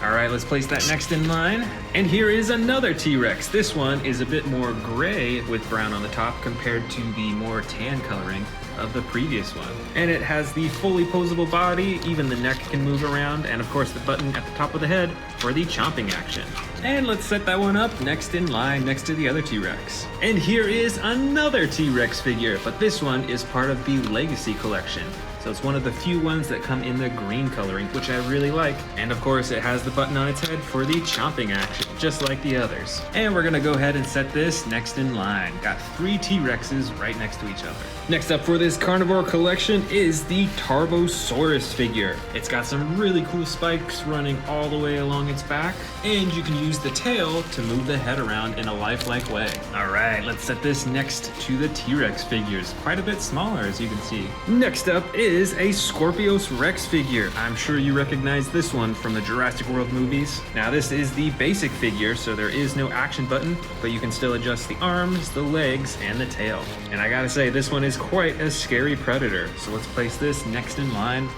All right, let's place that next in line. And here is another T-Rex. This one is a bit more gray with brown on the top compared to the more tan coloring of the previous one. And it has the fully posable body, even the neck can move around, and of course the button at the top of the head for the chomping action. And let's set that one up next in line next to the other T-Rex. And here is another T-Rex figure, but this one is part of the Legacy collection. So it's one of the few ones that come in the green coloring, which I really like. And of course it has the button on its head for the chomping action, just like the others. And we're gonna go ahead and set this next in line. Got three T-Rexes right next to each other. Next up for this carnivore collection is the Tarbosaurus figure. It's got some really cool spikes running all the way along its back, and you can use the tail to move the head around in a lifelike way. All right, let's set this next to the T-Rex figures. Quite a bit smaller, as you can see. Next up is a Scorpius Rex figure. I'm sure you recognize this one from the Jurassic World movies. Now this is the basic figure, so there is no action button, but you can still adjust the arms, the legs, and the tail. And I gotta say, this one is quite a scary predator. So let's place this next in line,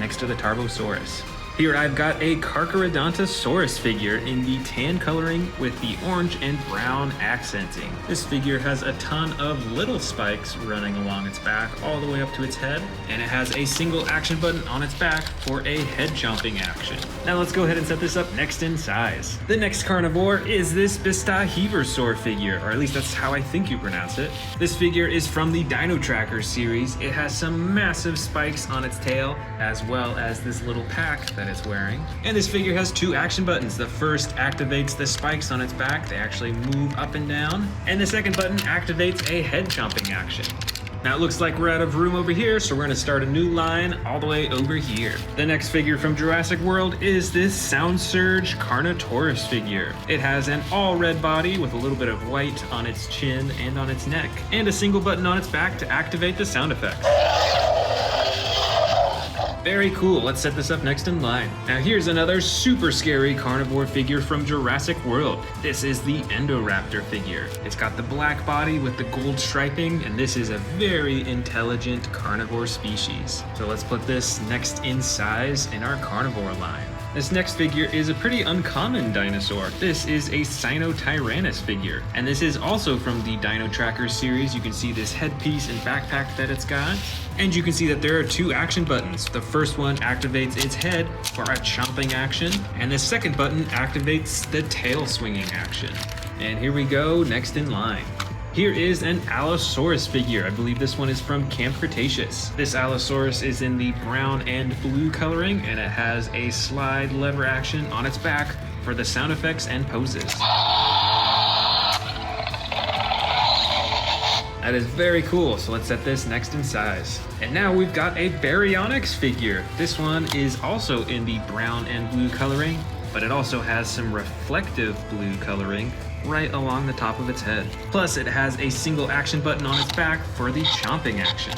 next to the Tarbosaurus. Here I've got a Carcharodontosaurus figure in the tan coloring with the orange and brown accenting. This figure has a ton of little spikes running along its back all the way up to its head, and it has a single action button on its back for a head chomping action. Now let's go ahead and set this up next in size. The next carnivore is this Bistaheverosaur figure, or at least that's how I think you pronounce it. This figure is from the Dino Tracker series. It has some massive spikes on its tail, as well as this little pack that it's wearing. And this figure has two action buttons. The first activates the spikes on its back. They actually move up and down. And the second button activates a head chomping action. Now it looks like we're out of room over here, so we're gonna start a new line all the way over here. The next figure from Jurassic World is this Sound Surge Carnotaurus figure. It has an all red body with a little bit of white on its chin and on its neck, and a single button on its back to activate the sound effects. Very cool, let's set this up next in line. Now here's another super scary carnivore figure from Jurassic World. This is the Endoraptor figure. It's got the black body with the gold striping, and this is a very intelligent carnivore species. So let's put this next in size in our carnivore line. This next figure is a pretty uncommon dinosaur. This is a Sinotyrannus figure, and this is also from the Dino Tracker series. You can see this headpiece and backpack that it's got, and you can see that there are two action buttons. The first one activates its head for a chomping action, and the second button activates the tail swinging action. And here we go, next in line. here is an Allosaurus figure. I believe this one is from Camp Cretaceous. This Allosaurus is in the brown and blue coloring, and it has a slide lever action on its back for the sound effects and poses. That is very cool, so let's set this next in size. And now we've got a Baryonyx figure. This one is also in the brown and blue coloring, but it also has some reflective blue coloring right along the top of its head. Plus, it has a single action button on its back for the chomping action.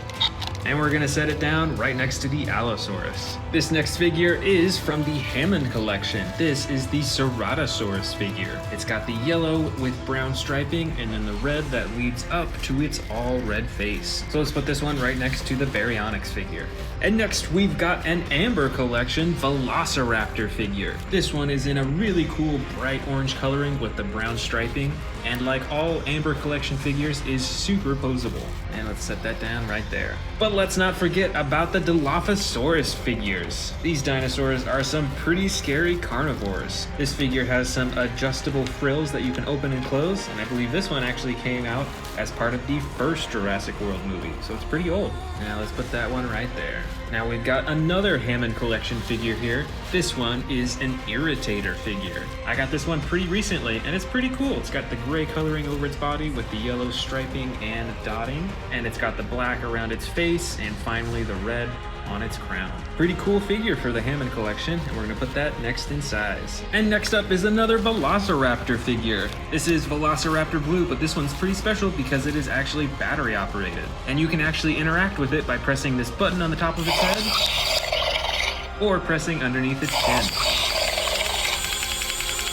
And we're gonna set it down right next to the Allosaurus. This next figure is from the Hammond collection. This is the Ceratosaurus figure. It's got the yellow with brown striping and then the red that leads up to its all red face. So let's put this one right next to the Baryonyx figure. And next we've got an Amber collection Velociraptor figure. This one is in a really cool bright orange coloring with the brown striping, and like all Amber collection figures is super posable. And let's set that down right there. But let's not forget about the Dilophosaurus figures. These dinosaurs are some pretty scary carnivores. This figure has some adjustable frills that you can open and close, and I believe this one actually came out as part of the first Jurassic World movie, so it's pretty old. Now let's put that one right there. Now we've got another Hammond collection figure here. This one is an Irritator figure. I got this one pretty recently, and it's pretty cool. It's got the gray coloring over its body with the yellow striping and dotting, and it's got the black around its face, and finally the red on its crown. Pretty cool figure for the Hammond collection, and we're gonna put that next in size. And next up is another Velociraptor figure. This is Velociraptor Blue, but this one's pretty special because it is actually battery operated. And you can actually interact with it by pressing this button on the top of its head, or pressing underneath its chin.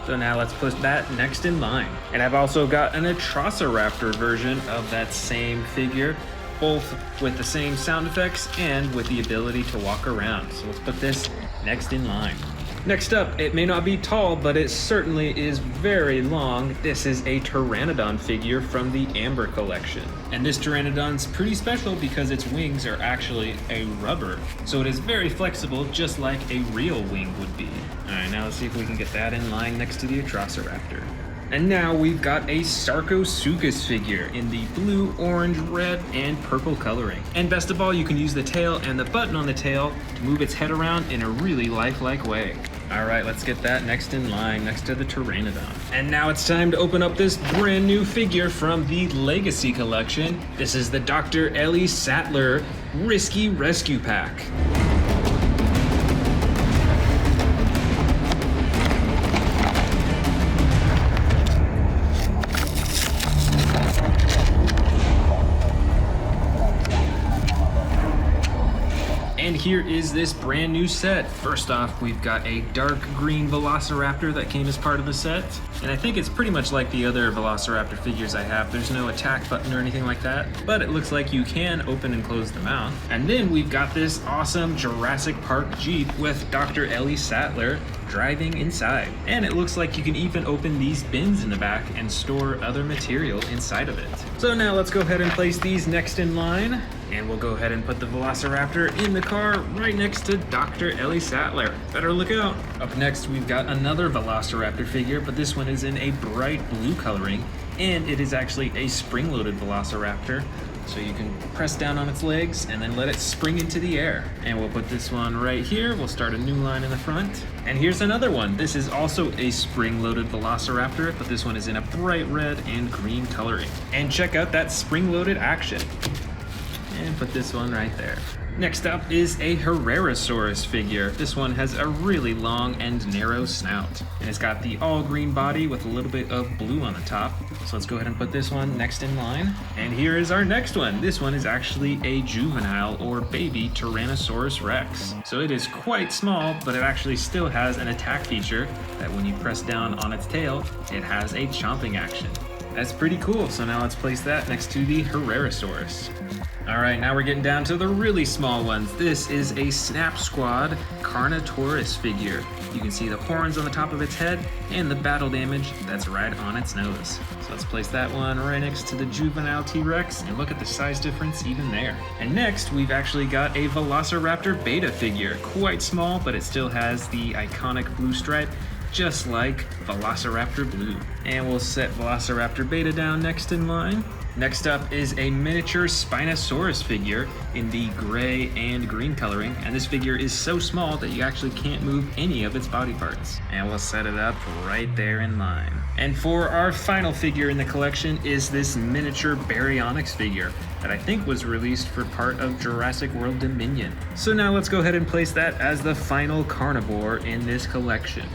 So now let's put that next in line. And I've also got an Atrociraptor version of that same figure, both with the same sound effects and with the ability to walk around. So let's put this next in line. Next up, it may not be tall, but it certainly is very long. This is a Pteranodon figure from the Amber collection. And this Pteranodon's pretty special because its wings are actually a rubber. So it is very flexible, just like a real wing would be. All right, now let's see if we can get that in line next to the Atrociraptor. And now we've got a Sarcosuchus figure in the blue, orange, red, and purple coloring. And best of all, you can use the tail and the button on the tail to move its head around in a really lifelike way. All right, let's get that next in line, next to the Pteranodon. And now it's time to open up this brand new figure from the Legacy collection. This is the Dr. Ellie Sattler Risky Rescue Pack. And here is this brand new set. First off, we've got a dark green Velociraptor that came as part of the set. And I think it's pretty much like the other Velociraptor figures I have. There's no attack button or anything like that, but it looks like you can open and close the mouth. And then we've got this awesome Jurassic Park Jeep with Dr. Ellie Sattler driving inside. And it looks like you can even open these bins in the back and store other material inside of it. So now let's go ahead and place these next in line. And we'll go ahead and put the Velociraptor in the car right next to Dr. Ellie Sattler. Better look out. Up next, we've got another Velociraptor figure, but this one is in a bright blue coloring, and it is actually a spring-loaded Velociraptor. So you can press down on its legs and then let it spring into the air. And we'll put this one right here. We'll start a new line in the front. And here's another one. This is also a spring-loaded Velociraptor, but this one is in a bright red and green coloring. And check out that spring-loaded action. And put this one right there. Next up is a Herrerasaurus figure. This one has a really long and narrow snout. And it's got the all green body with a little bit of blue on the top. So let's go ahead and put this one next in line. And here is our next one. This one is actually a juvenile or baby Tyrannosaurus Rex. So it is quite small, but it actually still has an attack feature that when you press down on its tail, it has a chomping action. That's pretty cool. So now let's place that next to the Herrerasaurus. All right, now we're getting down to the really small ones. This is a Snap Squad Carnotaurus figure. You can see the horns on the top of its head and the battle damage that's right on its nose. So let's place that one right next to the juvenile T-Rex and look at the size difference even there. And next, we've actually got a Velociraptor Beta figure. Quite small, but it still has the iconic blue stripe just like Velociraptor Blue. And we'll set Velociraptor Beta down next in line. Next up is a miniature Spinosaurus figure in the gray and green coloring, and this figure is so small that you actually can't move any of its body parts. And we'll set it up right there in line. And for our final figure in the collection is this miniature Baryonyx figure that I think was released for part of Jurassic World Dominion. So now let's go ahead and place that as the final carnivore in this collection.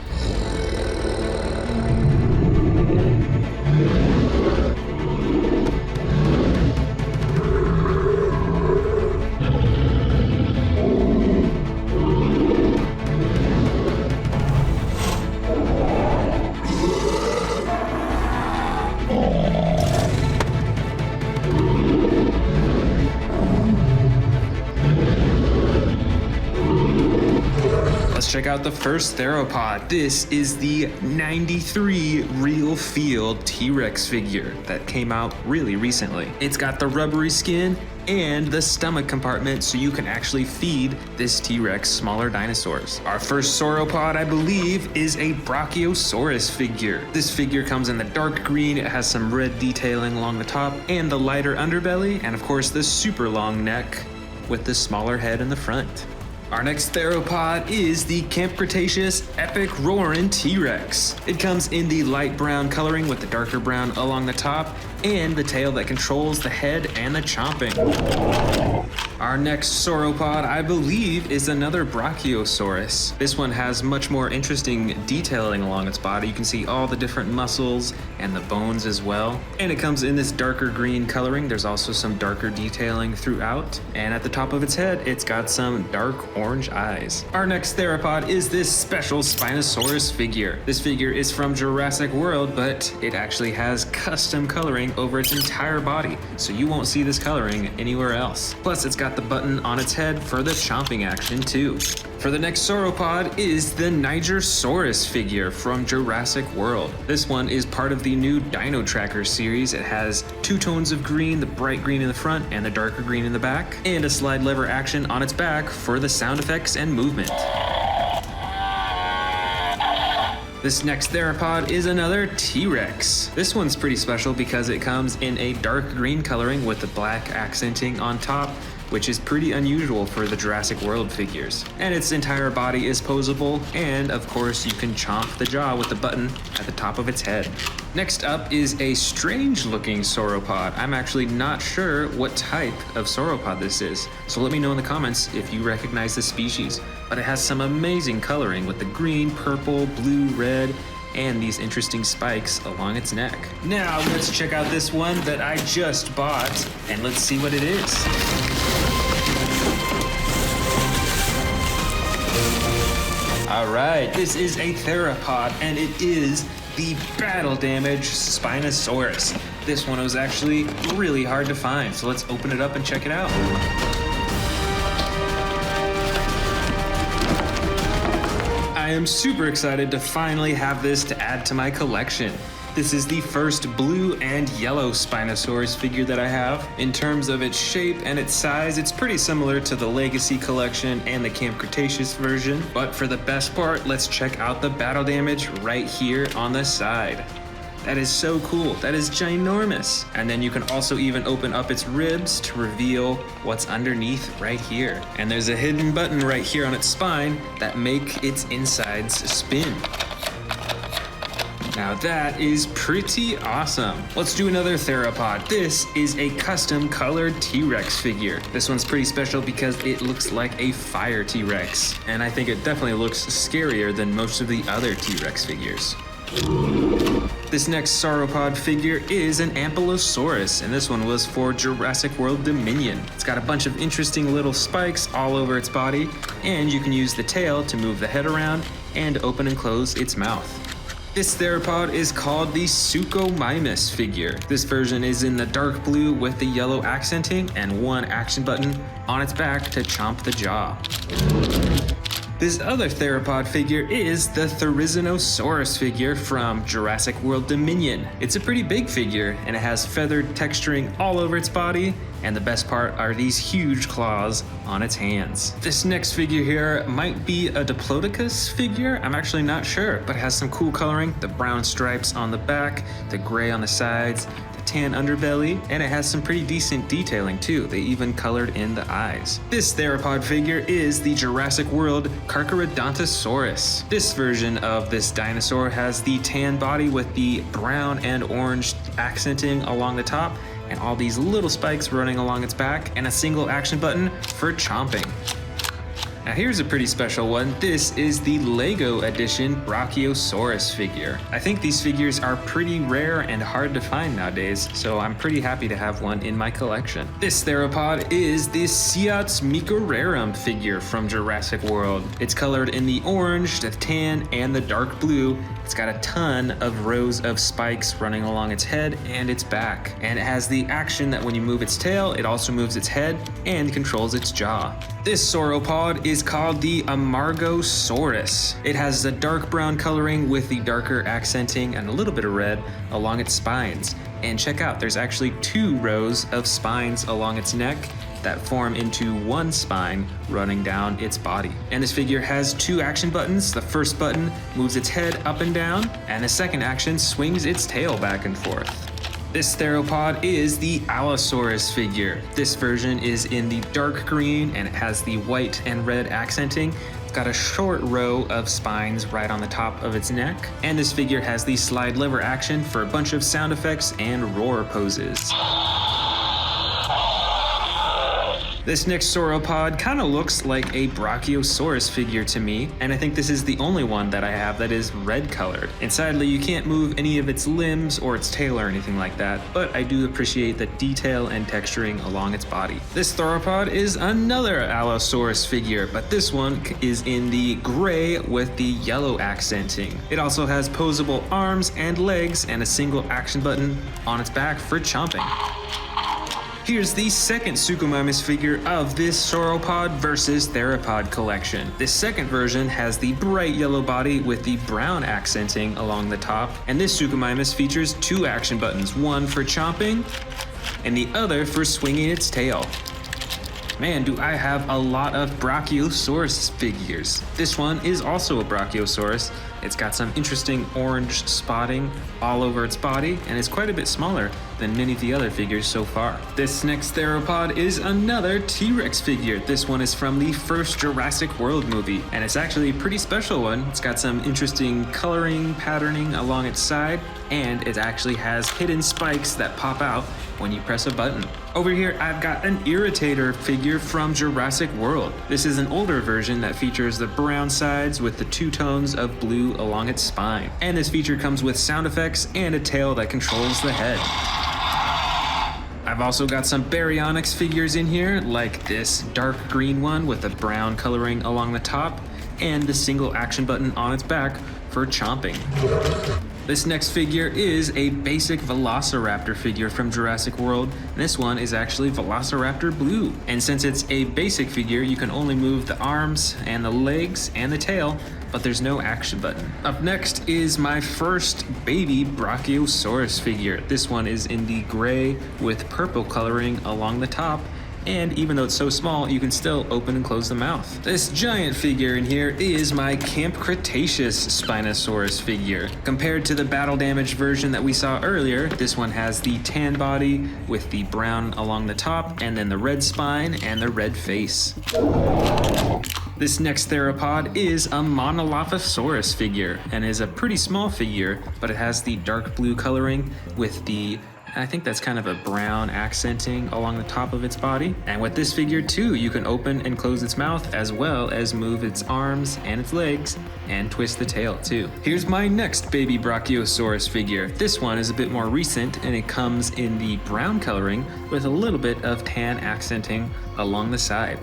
Check out the first theropod. This is the 93 real feel T-Rex figure that came out really recently. It's got the rubbery skin and the stomach compartment so you can actually feed this T-Rex smaller dinosaurs. Our first sauropod, I believe, is a Brachiosaurus figure. This figure comes in the dark green, it has some red detailing along the top and the lighter underbelly, and of course the super long neck with the smaller head in the front. Our next theropod is the Camp Cretaceous Epic Roarin' T-Rex. It comes in the light brown coloring with the darker brown along the top and the tail that controls the head and the chomping. Our next sauropod, I believe, is another Brachiosaurus. This one has much more interesting detailing along its body. You can see all the different muscles and the bones as well. And it comes in this darker green coloring. There's also some darker detailing throughout. And at the top of its head, it's got some dark orange eyes. Our next theropod is this special Spinosaurus figure. This figure is from Jurassic World, but it actually has custom coloring over its entire body, so you won't see this coloring anywhere else. Plus, it's got the button on its head for the chomping action too. For the next sauropod is the Nigersaurus figure from Jurassic World. This one is part of the new Dino Tracker series. It has two tones of green, the bright green in the front and the darker green in the back, and a slide lever action on its back for the sound effects and movement. This next theropod is another T-Rex. This one's pretty special because it comes in a dark green coloring with the black accenting on top, which is pretty unusual for the Jurassic World figures. And its entire body is posable, and of course you can chomp the jaw with the button at the top of its head. Next up is a strange looking sauropod. I'm actually not sure what type of sauropod this is, so let me know in the comments if you recognize this species. But it has some amazing coloring with the green, purple, blue, red, and these interesting spikes along its neck. Now let's check out this one that I just bought, and let's see what it is. All right, this is a theropod, and it is the battle damage Spinosaurus. This one was actually really hard to find, so let's open it up and check it out. I am super excited to finally have this to add to my collection. This is the first blue and yellow Spinosaurus figure that I have. In terms of its shape and its size, it's pretty similar to the Legacy collection and the Camp Cretaceous version. But for the best part, let's check out the battle damage right here on the side. That is so cool. That is ginormous. And then you can also even open up its ribs to reveal what's underneath right here. And there's a hidden button right here on its spine that make its insides spin. Now that is pretty awesome. Let's do another theropod. This is a custom colored T-Rex figure. This one's pretty special because it looks like a fire T-Rex. And I think it definitely looks scarier than most of the other T-Rex figures. This next sauropod figure is an Ankylosaurus, and this one was for Jurassic World Dominion. It's got a bunch of interesting little spikes all over its body, and you can use the tail to move the head around and open and close its mouth. This theropod is called the Suchomimus figure. This version is in the dark blue with the yellow accenting and one action button on its back to chomp the jaw. This other theropod figure is the Therizinosaurus figure from Jurassic World Dominion. It's a pretty big figure, and it has feathered texturing all over its body, And the best part are these huge claws on its hands. This next figure here might be a Diplodocus figure. I'm actually not sure, but it has some cool coloring. The brown stripes on the back, the gray on the sides, tan underbelly, and it has some pretty decent detailing too. They even colored in the eyes. This theropod figure is the Jurassic World Carcharodontosaurus. This version of this dinosaur has the tan body with the brown and orange accenting along the top, and all these little spikes running along its back, and a single action button for chomping. Now here's a pretty special one. This is the Lego edition Brachiosaurus figure. I think these figures are pretty rare and hard to find nowadays, so I'm pretty happy to have one in my collection. This theropod is the Seats Microrarum figure from Jurassic World. It's colored in the orange, the tan, and the dark blue. It's got a ton of rows of spikes running along its head and its back. And it has the action that when you move its tail, it also moves its head and controls its jaw. This sauropod is called the Amargosaurus. It has the dark brown coloring with the darker accenting and a little bit of red along its spines. And check out, there's actually 2 rows of spines along its neck that form into one spine running down its body. And this figure has 2 action buttons. The first button moves its head up and down, and the second action swings its tail back and forth. This theropod is the Allosaurus figure. This version is in the dark green and it has the white and red accenting. It's got a short row of spines right on the top of its neck. And this figure has the slide lever action for a bunch of sound effects and roar poses. This next sauropod kind of looks like a Brachiosaurus figure to me, and I think this is the only one that I have that is red colored. And sadly, you can't move any of its limbs or its tail or anything like that, but I do appreciate the detail and texturing along its body. This sauropod is another Allosaurus figure, but this one is in the gray with the yellow accenting. It also has posable arms and legs and a single action button on its back for chomping. Here's the second Suchomimus figure of this sauropod versus theropod collection. This second version has the bright yellow body with the brown accenting along the top, and this Suchomimus features 2 action buttons, one for chomping and the other for swinging its tail. Man, do I have a lot of Brachiosaurus figures. This one is also a Brachiosaurus. It's got some interesting orange spotting all over its body, and it's quite a bit smaller than many of the other figures so far. This next theropod is another T-Rex figure. This one is from the first Jurassic World movie, and it's actually a pretty special one. It's got some interesting coloring, patterning along its side, and it actually has hidden spikes that pop out when you press a button. Over here, I've got an Irritator figure from Jurassic World. This is an older version that features the brown sides with the 2 tones of blue along its spine. And this feature comes with sound effects and a tail that controls the head. I've also got some Baryonyx figures in here, like this dark green one with the brown coloring along the top, and the single action button on its back for chomping. This next figure is a basic Velociraptor figure from Jurassic World, and this one is actually Velociraptor Blue. And since it's a basic figure, you can only move the arms and the legs and the tail, but there's no action button. Up next is my first baby Brachiosaurus figure. This one is in the gray with purple coloring along the top, and even though it's so small, you can still open and close the mouth. This giant figure in here is my Camp Cretaceous Spinosaurus figure. Compared to the battle damaged version that we saw earlier, this one has the tan body with the brown along the top, and then the red spine and the red face. This next theropod is a Monolophosaurus figure, and is a pretty small figure, but it has the dark blue coloring with the I think that's kind of a brown accenting along the top of its body. And with this figure too, you can open and close its mouth as well as move its arms and its legs and twist the tail too. Here's my next baby Brachiosaurus figure. This one is a bit more recent and it comes in the brown coloring with a little bit of tan accenting along the side.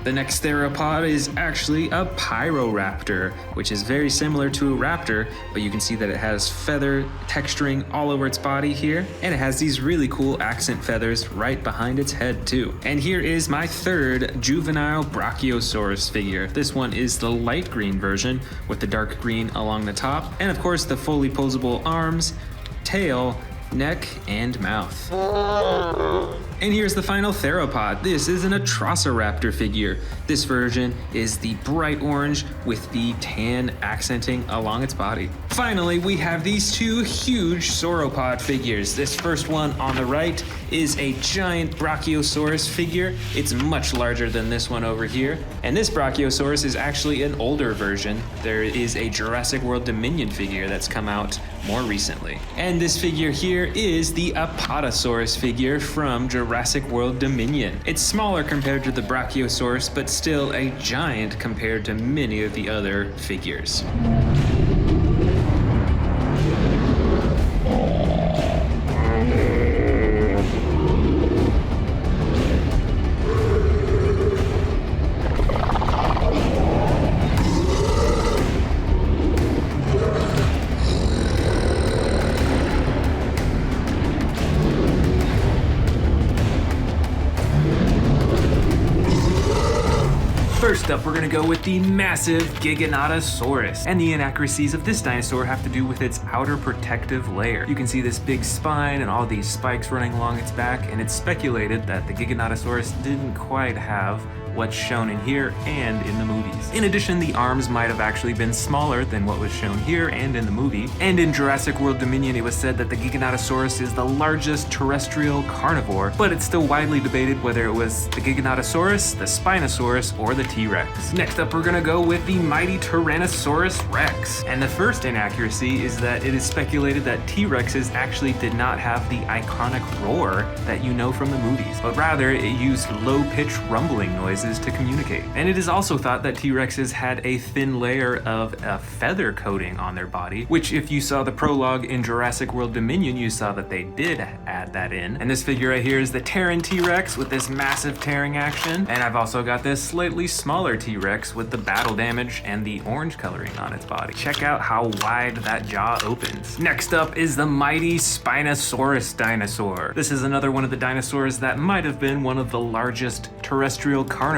The next theropod is actually a Pyroraptor, which is very similar to a raptor, but you can see that it has feather texturing all over its body here, and it has these really cool accent feathers right behind its head too. And here is my third juvenile Brachiosaurus figure. This one is the light green version with the dark green along the top, and of course the fully posable arms, tail, neck, and mouth. And here's the final theropod. This is an Atrociraptor figure. This version is the bright orange with the tan accenting along its body. Finally, we have these two huge sauropod figures. This first one on the right is a giant Brachiosaurus figure. It's much larger than this one over here. And this Brachiosaurus is actually an older version. There is a Jurassic World Dominion figure that's come out more recently. And this figure here is the Apatosaurus figure from Jurassic World Dominion. It's smaller compared to the Brachiosaurus, but still a giant compared to many of the other figures. First up, we're gonna go with the massive Giganotosaurus. And the inaccuracies of this dinosaur have to do with its outer protective layer. You can see this big spine and all these spikes running along its back, and it's speculated that the Giganotosaurus didn't quite have what's shown in here and in the movies. In addition, the arms might have actually been smaller than what was shown here and in the movie. And in Jurassic World Dominion, it was said that the Giganotosaurus is the largest terrestrial carnivore, but it's still widely debated whether it was the Giganotosaurus, the Spinosaurus, or the T-Rex. Next up, we're gonna go with the mighty Tyrannosaurus Rex. And the first inaccuracy is that it is speculated that T-Rexes actually did not have the iconic roar that you know from the movies, but rather it used low-pitched rumbling noises to communicate. And it is also thought that T-Rexes had a thin layer of a feather coating on their body, which if you saw the prologue in Jurassic World Dominion, you saw that they did add that in. And this figure right here is the Terran T-Rex with this massive tearing action. And I've also got this slightly smaller T-Rex with the battle damage and the orange coloring on its body. Check out how wide that jaw opens. Next up is the mighty Spinosaurus dinosaur. This is another one of the dinosaurs that might have been one of the largest terrestrial carnivores.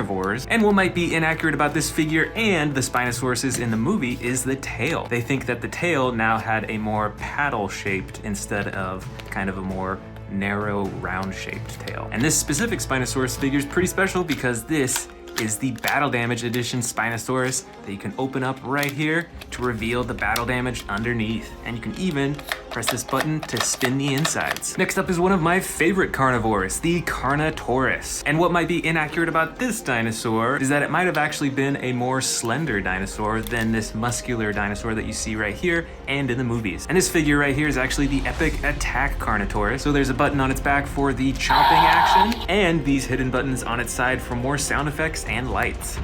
And what might be inaccurate about this figure and the Spinosauruses in the movie is the tail. They think that the tail now had a more paddle-shaped instead of kind of a more narrow, round-shaped tail. And this specific Spinosaurus figure is pretty special because this is the Battle Damage Edition Spinosaurus that you can open up right here to reveal the battle damage underneath. And you can even press this button to spin the insides. Next up is one of my favorite carnivores, the Carnotaurus. And what might be inaccurate about this dinosaur is that it might have actually been a more slender dinosaur than this muscular dinosaur that you see right here and in the movies. And this figure right here is actually the Epic Attack Carnotaurus. So there's a button on its back for the chomping action and these hidden buttons on its side for more sound effects and lights.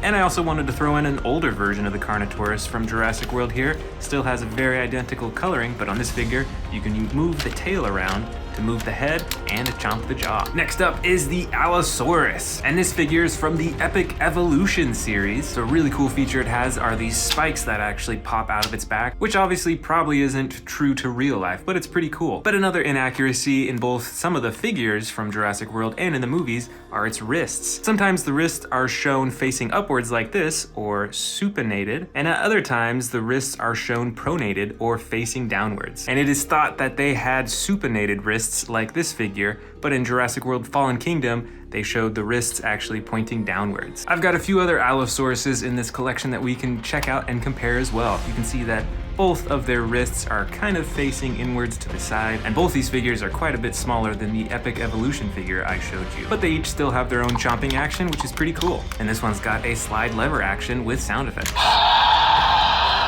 And I also wanted to throw in an older version of the Carnotaurus from Jurassic World here. Still has a very identical coloring, but on this figure, you can move the tail around to move the head and to chomp the jaw. Next up is the Allosaurus. And this figure is from the Epic Evolution series. So a really cool feature it has are these spikes that actually pop out of its back, which obviously probably isn't true to real life, but it's pretty cool. But another inaccuracy in both some of the figures from Jurassic World and in the movies are its wrists. Sometimes the wrists are shown facing upwards like this, or supinated, and at other times the wrists are shown pronated or facing downwards. And it is thought that they had supinated wrists like this figure, but in Jurassic World Fallen Kingdom, they showed the wrists actually pointing downwards. I've got a few other Allosauruses in this collection that we can check out and compare as well. You can see that both of their wrists are kind of facing inwards to the side, and both these figures are quite a bit smaller than the Epic Evolution figure I showed you. But they each still have their own chomping action, which is pretty cool. And this one's got a slide lever action with sound effects.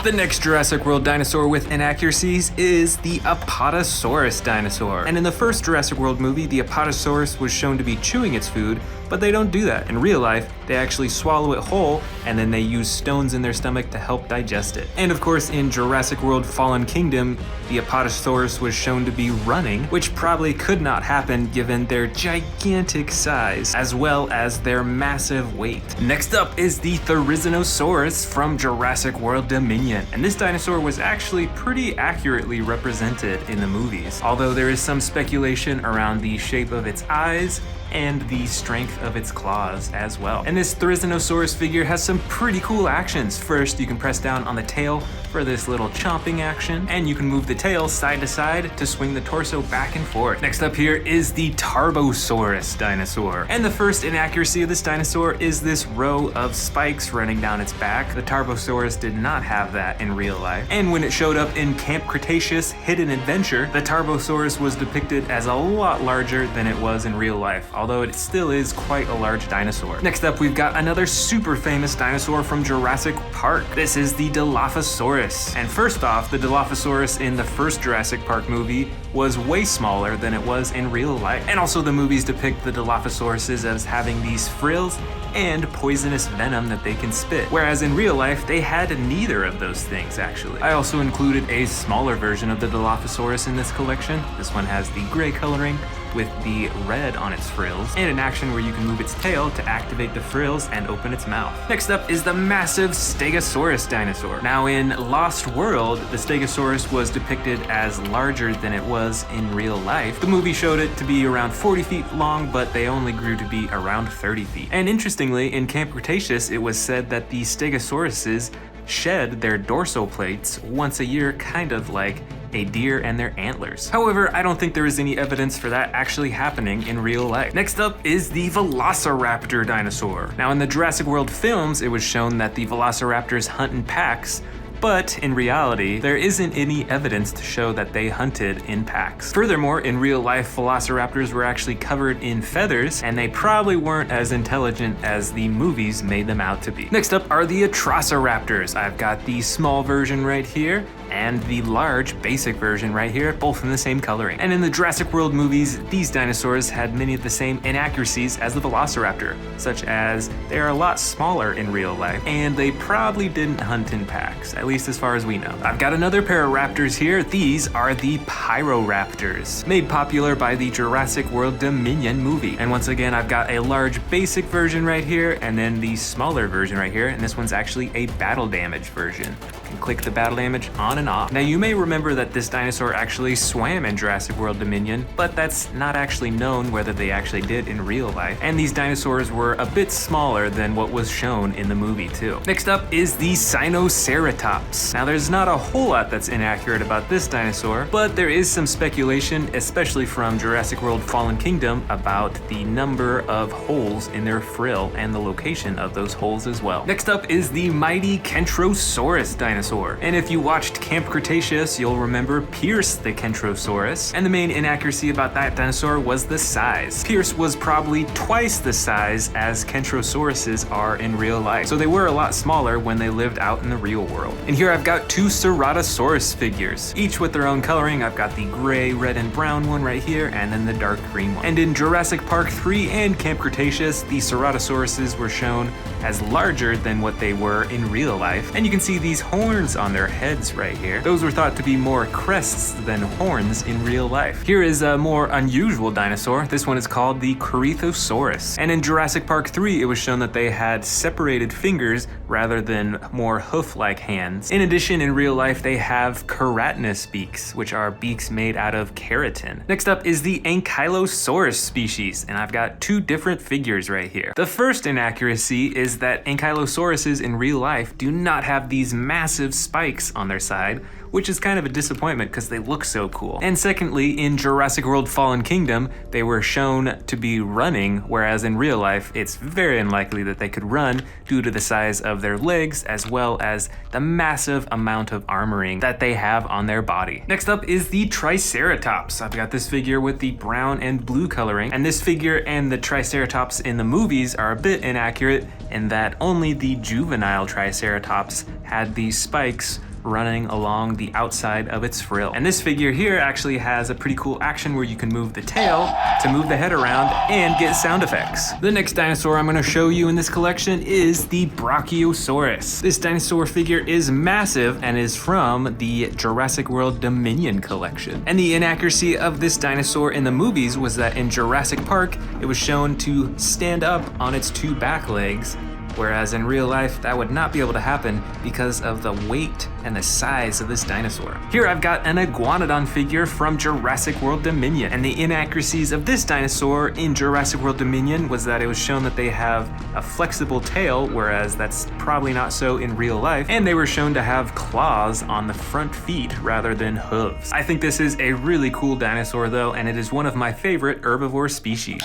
The next Jurassic World dinosaur with inaccuracies is the Apatosaurus dinosaur. And in the first Jurassic World movie, the Apatosaurus was shown to be chewing its food, but they don't do that. In real life, they actually swallow it whole, and then they use stones in their stomach to help digest it. And of course, in Jurassic World Fallen Kingdom, the Apatosaurus was shown to be running, which probably could not happen given their gigantic size, as well as their massive weight. Next up is the Therizinosaurus from Jurassic World Dominion. And this dinosaur was actually pretty accurately represented in the movies, although there is some speculation around the shape of its eyes and the strength of its claws as well. And this Therizinosaurus figure has some pretty cool actions. First, you can press down on the tail for this little chomping action, and you can move the tail side to side to swing the torso back and forth. Next up here is the Tarbosaurus dinosaur. And the first inaccuracy of this dinosaur is this row of spikes running down its back. The Tarbosaurus did not have that in real life. And when it showed up in Camp Cretaceous Hidden Adventure, the Tarbosaurus was depicted as a lot larger than it was in real life, although it still is quite a large dinosaur. Next up, we've got another super famous dinosaur from Jurassic Park. This is the Dilophosaurus. And first off, the Dilophosaurus in the first Jurassic Park movie was way smaller than it was in real life. And also the movies depict the Dilophosauruses as having these frills and poisonous venom that they can spit. Whereas in real life, they had neither of those things actually. I also included a smaller version of the Dilophosaurus in this collection. This one has the gray coloring with the red on its frills, and an action where you can move its tail to activate the frills and open its mouth. Next up is the massive Stegosaurus dinosaur. Now in Lost World, the Stegosaurus was depicted as larger than it was in real life. The movie showed it to be around 40 feet long, but they only grew to be around 30 feet. And interestingly, in Camp Cretaceous, it was said that the Stegosauruses shed their dorsal plates once a year, kind of like a deer and their antlers. However, I don't think there is any evidence for that actually happening in real life. Next up is the Velociraptor dinosaur. Now in the Jurassic World films, it was shown that the Velociraptors hunt in packs, but in reality, there isn't any evidence to show that they hunted in packs. Furthermore, in real life, Velociraptors were actually covered in feathers, and they probably weren't as intelligent as the movies made them out to be. Next up are the Atrociraptors. I've got the small version right here, and the large basic version right here, both in the same coloring. And in the Jurassic World movies, these dinosaurs had many of the same inaccuracies as the Velociraptor, such as they are a lot smaller in real life, and they probably didn't hunt in packs, at least as far as we know. I've got another pair of raptors here. These are the Pyroraptors, made popular by the Jurassic World Dominion movie. And once again, I've got a large basic version right here, and then the smaller version right here, and this one's actually a battle damage version. You can click the battle damage on and off. Now you may remember that this dinosaur actually swam in Jurassic World Dominion, but that's not actually known whether they actually did in real life. And these dinosaurs were a bit smaller than what was shown in the movie too. Next up is the Sinoceratops. Now there's not a whole lot that's inaccurate about this dinosaur, but there is some speculation, especially from Jurassic World Fallen Kingdom, about the number of holes in their frill and the location of those holes as well. Next up is the mighty Kentrosaurus dinosaur. And if you watched Camp Cretaceous, you'll remember Pierce the Kentrosaurus. And the main inaccuracy about that dinosaur was the size. Pierce was probably twice the size as Kentrosauruses are in real life. So they were a lot smaller when they lived out in the real world. And here I've got two Ceratosaurus figures, each with their own coloring. I've got the gray, red, and brown one right here, and then the dark green one. And in Jurassic Park 3 and Camp Cretaceous, the Ceratosauruses were shown as larger than what they were in real life. And you can see these horns on their heads right here. Those were thought to be more crests than horns in real life. Here is a more unusual dinosaur. This one is called the Corythosaurus. And in Jurassic Park 3, it was shown that they had separated fingers rather than more hoof-like hands. In addition, in real life, they have keratinous beaks, which are beaks made out of keratin. Next up is the Ankylosaurus species, and I've got two different figures right here. The first inaccuracy is that Ankylosauruses in real life do not have these massive spikes on their side, which is kind of a disappointment because they look so cool. And secondly, in Jurassic World Fallen Kingdom, they were shown to be running, whereas in real life, it's very unlikely that they could run due to the size of their legs, as well as the massive amount of armoring that they have on their body. Next up is the Triceratops. I've got this figure with the brown and blue coloring, and this figure and the Triceratops in the movies are a bit inaccurate in that only the juvenile Triceratops had these spikes running along the outside of its frill. And this figure here actually has a pretty cool action where you can move the tail to move the head around and get sound effects. The next dinosaur I'm going to show you in this collection is the Brachiosaurus. This dinosaur figure is massive and is from the Jurassic World Dominion collection. And the inaccuracy of this dinosaur in the movies was that in Jurassic Park, it was shown to stand up on its two back legs, whereas in real life that would not be able to happen because of the weight and the size of this dinosaur. Here I've got an iguanodon figure from Jurassic World Dominion, and the inaccuracies of this dinosaur in Jurassic World Dominion was that it was shown that they have a flexible tail, whereas that's probably not so in real life, and they were shown to have claws on the front feet rather than hooves. I think this is a really cool dinosaur though, and it is one of my favorite herbivore species.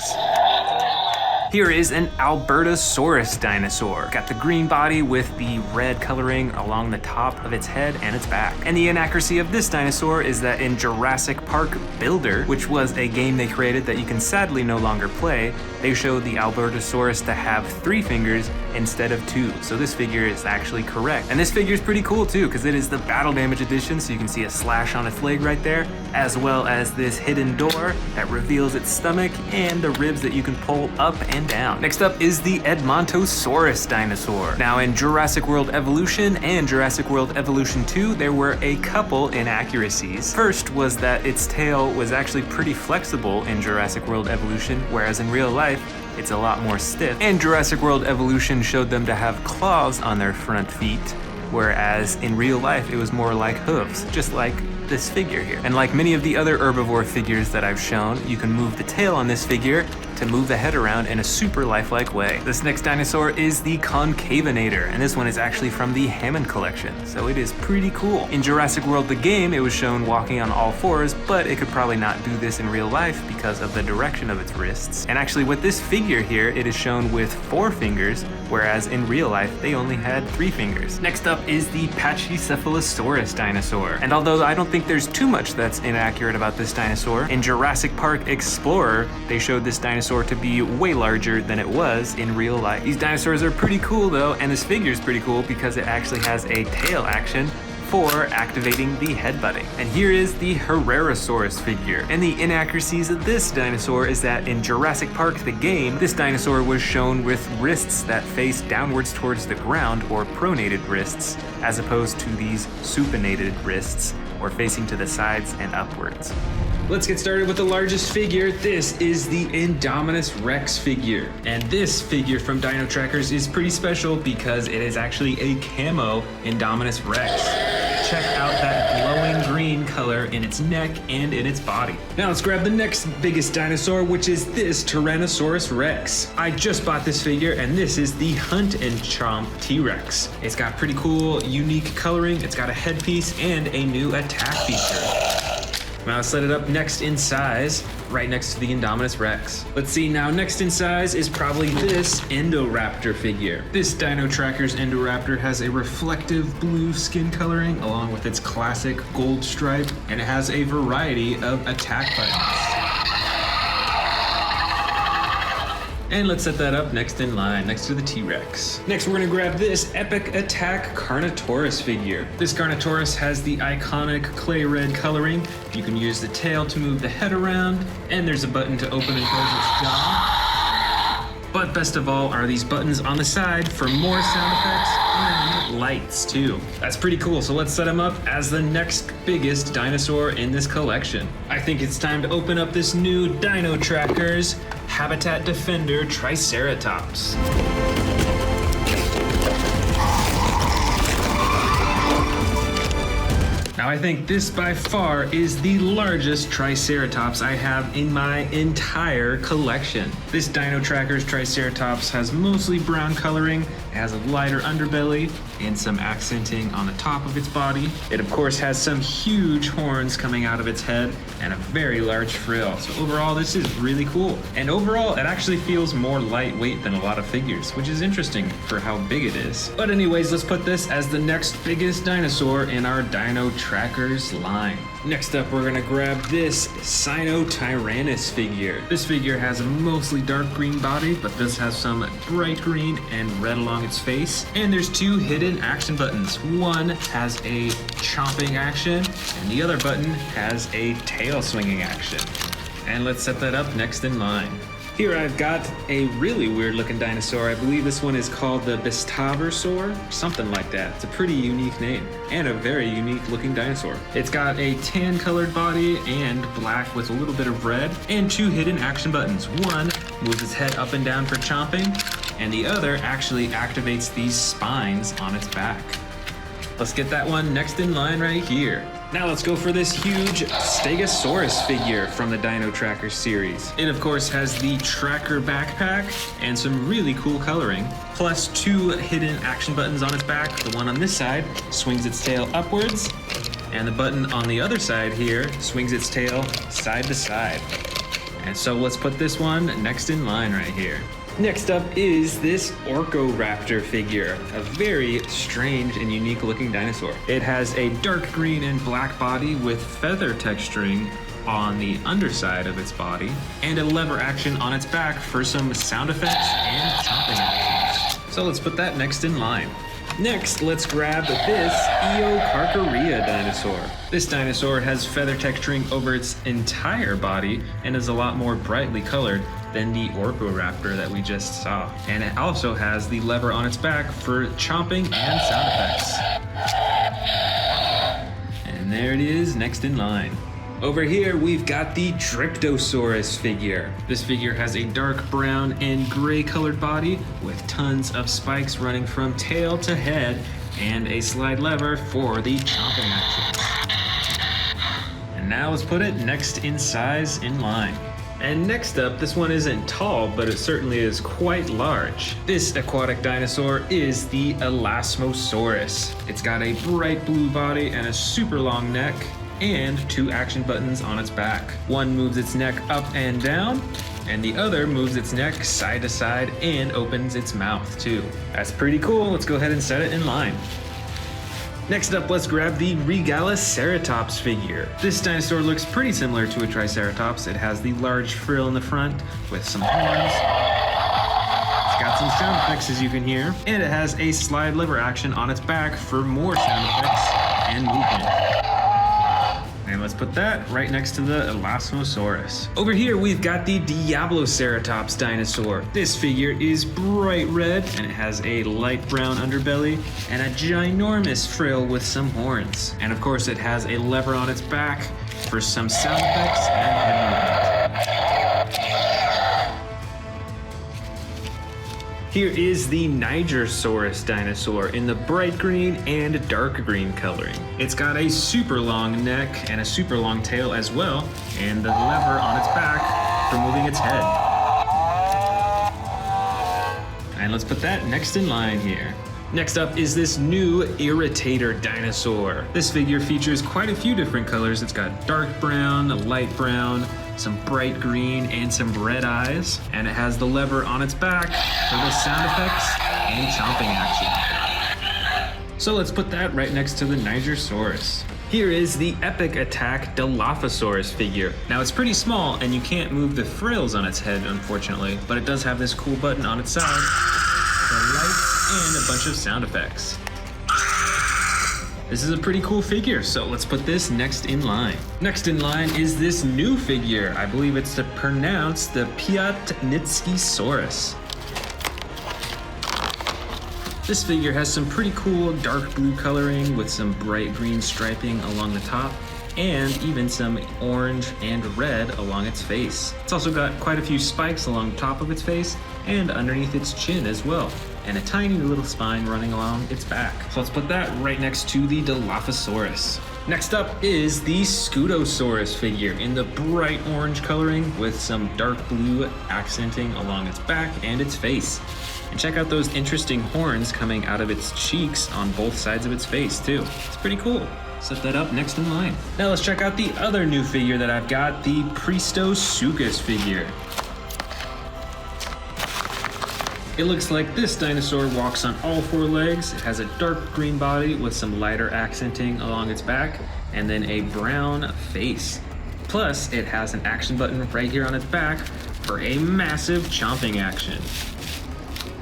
Here is an Albertosaurus dinosaur. Got the green body with the red coloring along the top of its head and its back. And the inaccuracy of this dinosaur is that in Jurassic Park Builder, which was a game they created that you can sadly no longer play, they showed the Albertosaurus to have 3 fingers instead of 2. So this figure is actually correct. And this figure is pretty cool too, because it is the battle damage edition, so you can see a slash on its leg right there, as well as this hidden door that reveals its stomach and the ribs that you can pull up and down. Next up is the Edmontosaurus dinosaur. Now in Jurassic World Evolution and Jurassic World Evolution 2, there were a couple inaccuracies. First was that its tail was actually pretty flexible in Jurassic World Evolution, whereas in real life, it's a lot more stiff. And Jurassic World Evolution showed them to have claws on their front feet, whereas in real life, it was more like hooves, just like this figure here. And like many of the other herbivore figures that I've shown, you can move the tail on this figure to move the head around in a super lifelike way. This next dinosaur is the Concavinator, and this one is actually from the Hammond collection, so it is pretty cool. In Jurassic World the game, it was shown walking on all 4s, but it could probably not do this in real life because of the direction of its wrists. And actually with this figure here, it is shown with 4 fingers, whereas in real life they only had 3 fingers. Next up is the Pachycephalosaurus dinosaur, and although I don't think there's too much that's inaccurate about this dinosaur, in Jurassic Park Explorer, they showed this dinosaur to be way larger than it was in real life. These dinosaurs are pretty cool though, and this figure is pretty cool because it actually has a tail action for activating the headbutting. And here is the Herrerasaurus figure. And the inaccuracies of this dinosaur is that in Jurassic Park the game, this dinosaur was shown with wrists that face downwards towards the ground, or pronated wrists, as opposed to these supinated wrists, or facing to the sides and upwards. Let's get started with the largest figure. This is the Indominus Rex figure. And this figure from Dino Trackers is pretty special because it is actually a camo Indominus Rex. Check out that glowing green color in its neck and in its body. Now let's grab the next biggest dinosaur, which is this Tyrannosaurus Rex. I just bought this figure, and this is the Hunt and Chomp T-Rex. It's got pretty cool, unique coloring. It's got a headpiece and a new attack feature. Now let's set it up next in size, right next to the Indominus Rex. Let's see, now next in size is probably this Indoraptor figure. This Dino Trackers Indoraptor has a reflective blue skin coloring along with its classic gold stripe, and it has a variety of attack buttons. And let's set that up next in line, next to the T-Rex. Next, we're gonna grab this Epic Attack Carnotaurus figure. This Carnotaurus has the iconic clay red coloring. You can use the tail to move the head around, and there's a button to open and close its jaw. But best of all are these buttons on the side for more sound effects and lights too. That's pretty cool, so let's set them up as the next biggest dinosaur in this collection. I think it's time to open up this new Dino Trackers Habitat Defender Triceratops. Now I think this by far is the largest Triceratops I have in my entire collection. This Dino Trackers Triceratops has mostly brown coloring, it has a lighter underbelly, and some accenting on the top of its body. It of course has some huge horns coming out of its head and a very large frill. So overall this is really cool. And overall it actually feels more lightweight than a lot of figures, which is interesting for how big it is. But anyways, let's put this as the next biggest dinosaur in our Dino Trackers line. Next up, we're gonna grab this Sinotyrannus figure. This figure has a mostly dark green body, but does have some bright green and red along its face. And there's 2 hidden action buttons. One has a chomping action, and the other button has a tail swinging action. And let's set that up next in line. Here I've got a really weird looking dinosaur. I believe this one is called the Bistavasaur, something like that. It's a pretty unique name and a very unique looking dinosaur. It's got a tan colored body and black with a little bit of red, and 2 hidden action buttons. One moves its head up and down for chomping, and the other actually activates these spines on its back. Let's get that one next in line right here. Now let's go for this huge Stegosaurus figure from the Dino Tracker series. It of course has the tracker backpack and some really cool coloring, plus 2 hidden action buttons on its back. The one on this side swings its tail upwards, and the button on the other side here swings its tail side to side. And so let's put this one next in line right here. Next up is this Orcoraptor figure, a very strange and unique looking dinosaur. It has a dark green and black body with feather texturing on the underside of its body, and a lever action on its back for some sound effects and chomping actions. So let's put that next in line. Next, let's grab this Eocarcharia dinosaur. This dinosaur has feather texturing over its entire body and is a lot more brightly colored than the Orcoraptor that we just saw. And it also has the lever on its back for chomping and sound effects. And there it is, next in line. Over here, we've got the Dryptosaurus figure. This figure has a dark brown and gray colored body with tons of spikes running from tail to head and a slide lever for the chomping action. And now let's put it next in size in line. And next up, this one isn't tall, but it certainly is quite large. This aquatic dinosaur is the Elasmosaurus. It's got a bright blue body and a super long neck, and 2 action buttons on its back. One moves its neck up and down, and the other moves its neck side to side and opens its mouth too. That's pretty cool. Let's go ahead and set it in line. Next up, let's grab the Regaliceratops figure. This dinosaur looks pretty similar to a Triceratops. It has the large frill in the front with some horns. It's got some sound effects, as you can hear, and it has a slide lever action on its back for more sound effects and movement. And let's put that right next to the Elasmosaurus. Over here, we've got the Diabloceratops dinosaur. This figure is bright red, and it has a light brown underbelly and a ginormous frill with some horns. And of course, it has a lever on its back for some sound effects and head movement. Here is the Nigersaurus dinosaur in the bright green and dark green coloring. It's got a super long neck and a super long tail as well, and the lever on its back for moving its head. And let's put that next in line here. Next up is this new Irritator dinosaur. This figure features quite a few different colors. It's got dark brown, light brown, some bright green, and some red eyes. And it has the lever on its back for the sound effects and chomping action. So let's put that right next to the Nigersaurus. Here is the Epic Attack Dilophosaurus figure. Now it's pretty small and you can't move the frills on its head, unfortunately, but it does have this cool button on its side, the lights, and a bunch of sound effects. This is a pretty cool figure, so let's put this next in line. Next in line is this new figure. I believe it's to pronounce the Piatnitskisaurus. This figure has some pretty cool dark blue coloring with some bright green striping along the top, and even some orange and red along its face. It's also got quite a few spikes along the top of its face and underneath its chin as well, and a tiny little spine running along its back. So let's put that right next to the Dilophosaurus. Next up is the Scutosaurus figure in the bright orange coloring with some dark blue accenting along its back and its face. And check out those interesting horns coming out of its cheeks on both sides of its face too. It's pretty cool. Set that up next in line. Now let's check out the other new figure that I've got, the Pristosuchus figure. It looks like this dinosaur walks on all 4 legs. It has a dark green body with some lighter accenting along its back, and then a brown face. Plus, it has an action button right here on its back for a massive chomping action.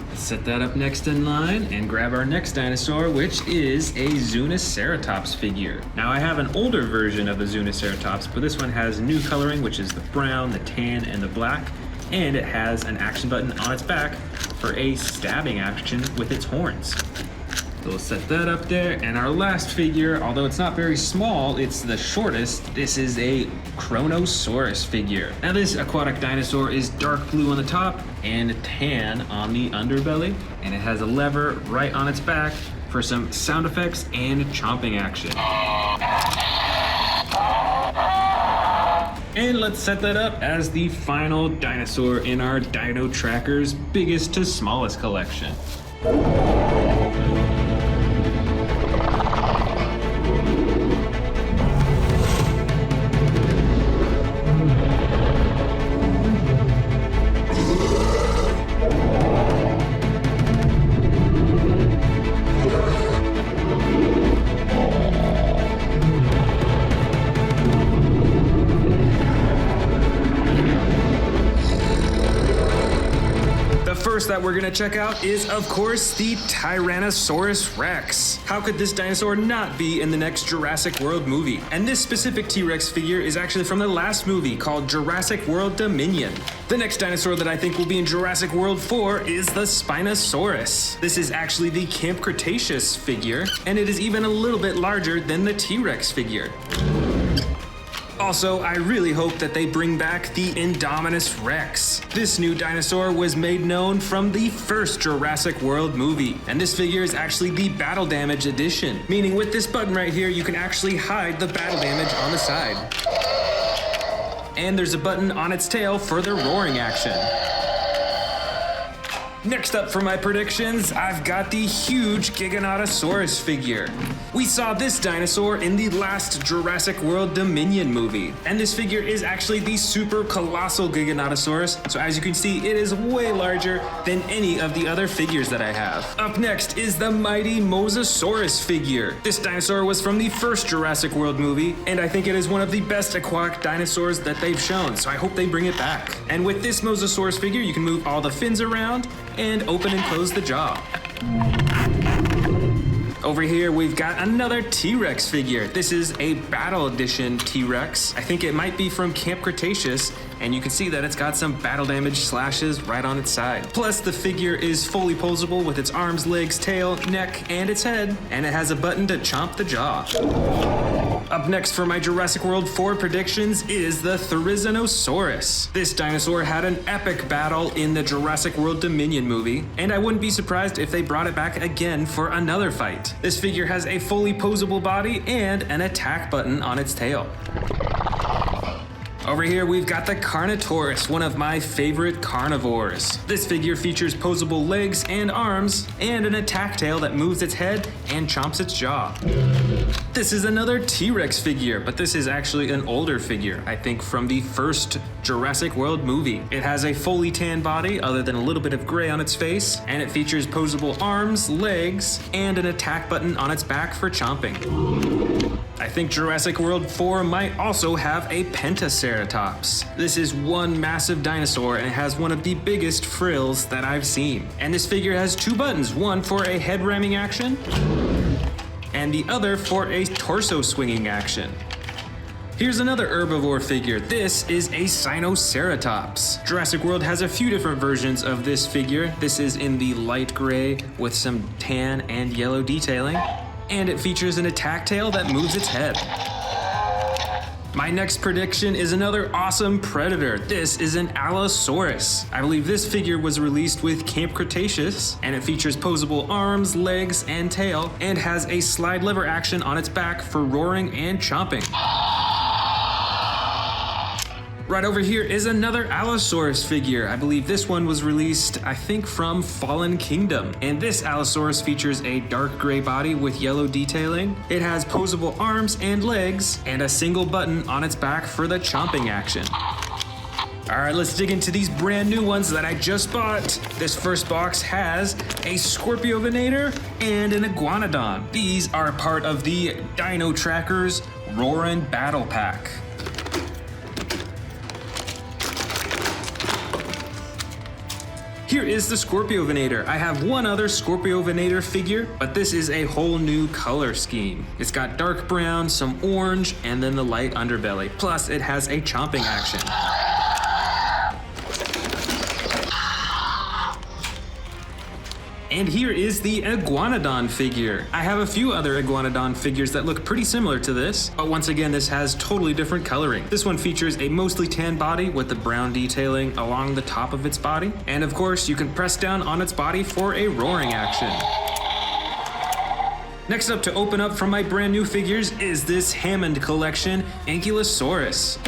Let's set that up next in line and grab our next dinosaur, which is a Zuniceratops figure. Now I have an older version of the Zuniceratops, but this one has new coloring, which is the brown, the tan, and the black. And it has an action button on its back for a stabbing action with its horns. So we'll set that up there. And our last figure, although it's not very small, it's the shortest. This is a Chronosaurus figure. Now this aquatic dinosaur is dark blue on the top and tan on the underbelly. And it has a lever right on its back for some sound effects and chomping action. And let's set that up as the final dinosaur in our Dino Tracker's biggest to smallest collection. First that we're gonna check out is, of course, the Tyrannosaurus Rex. How could this dinosaur not be in the next Jurassic World movie? And this specific T-Rex figure is actually from the last movie called Jurassic World Dominion. The next dinosaur that I think will be in Jurassic World 4 is the Spinosaurus. This is actually the Camp Cretaceous figure, and it is even a little bit larger than the T-Rex figure. Also, I really hope that they bring back the Indominus Rex. This new dinosaur was made known from the first Jurassic World movie, and this figure is actually the battle damage edition, meaning with this button right here, you can actually hide the battle damage on the side. And there's a button on its tail for the roaring action. Next up for my predictions, I've got the huge Giganotosaurus figure. We saw this dinosaur in the last Jurassic World Dominion movie, and this figure is actually the super colossal Giganotosaurus, so as you can see, it is way larger than any of the other figures that I have. Up next is the mighty Mosasaurus figure. This dinosaur was from the first Jurassic World movie, and I think it is one of the best aquatic dinosaurs that they've shown, so I hope they bring it back. And with this Mosasaurus figure, you can move all the fins around, and open and close the jaw. Over here, we've got another T-Rex figure. This is a Battle Edition T-Rex. I think it might be from Camp Cretaceous, and you can see that it's got some battle damage slashes right on its side. Plus, the figure is fully posable with its arms, legs, tail, neck, and its head, and it has a button to chomp the jaw. Up next for my Jurassic World 4 predictions is the Therizinosaurus. This dinosaur had an epic battle in the Jurassic World Dominion movie, and I wouldn't be surprised if they brought it back again for another fight. This figure has a fully posable body and an attack button on its tail. Over here, we've got the Carnotaurus, one of my favorite carnivores. This figure features posable legs and arms, and an attack tail that moves its head and chomps its jaw. This is another T-Rex figure, but this is actually an older figure, I think from the first Jurassic World movie. It has a fully tan body, other than a little bit of gray on its face, and it features posable arms, legs, and an attack button on its back for chomping. I think Jurassic World 4 might also have a Pentaceratops. This is one massive dinosaur and it has one of the biggest frills that I've seen. And this figure has two buttons, one for a head ramming action and the other for a torso swinging action. Here's another herbivore figure. This is a Sinoceratops. Jurassic World has a few different versions of this figure. This is in the light gray with some tan and yellow detailing. And it features an attack tail that moves its head. My next prediction is another awesome predator. This is an Allosaurus. I believe this figure was released with Camp Cretaceous, and it features posable arms, legs, and tail, and has a slide lever action on its back for roaring and chomping. Right over here is another Allosaurus figure. I believe this one was released, I think, from Fallen Kingdom. And this Allosaurus features a dark gray body with yellow detailing. It has posable arms and legs, and a single button on its back for the chomping action. All right, let's dig into these brand new ones that I just bought. This first box has a Scorpiovenator and an Iguanodon. These are part of the Dino Tracker's Roarin' Battle Pack. Here is the Scorpiovenator. I have one other Scorpiovenator figure, but this is a whole new color scheme. It's got dark brown, some orange, and then the light underbelly. Plus, it has a chomping action. And here is the Iguanodon figure. I have a few other Iguanodon figures that look pretty similar to this, but once again, this has totally different coloring. This one features a mostly tan body with the brown detailing along the top of its body. And of course, you can press down on its body for a roaring action. Next up to open up from my brand new figures is this Hammond collection Ankylosaurus.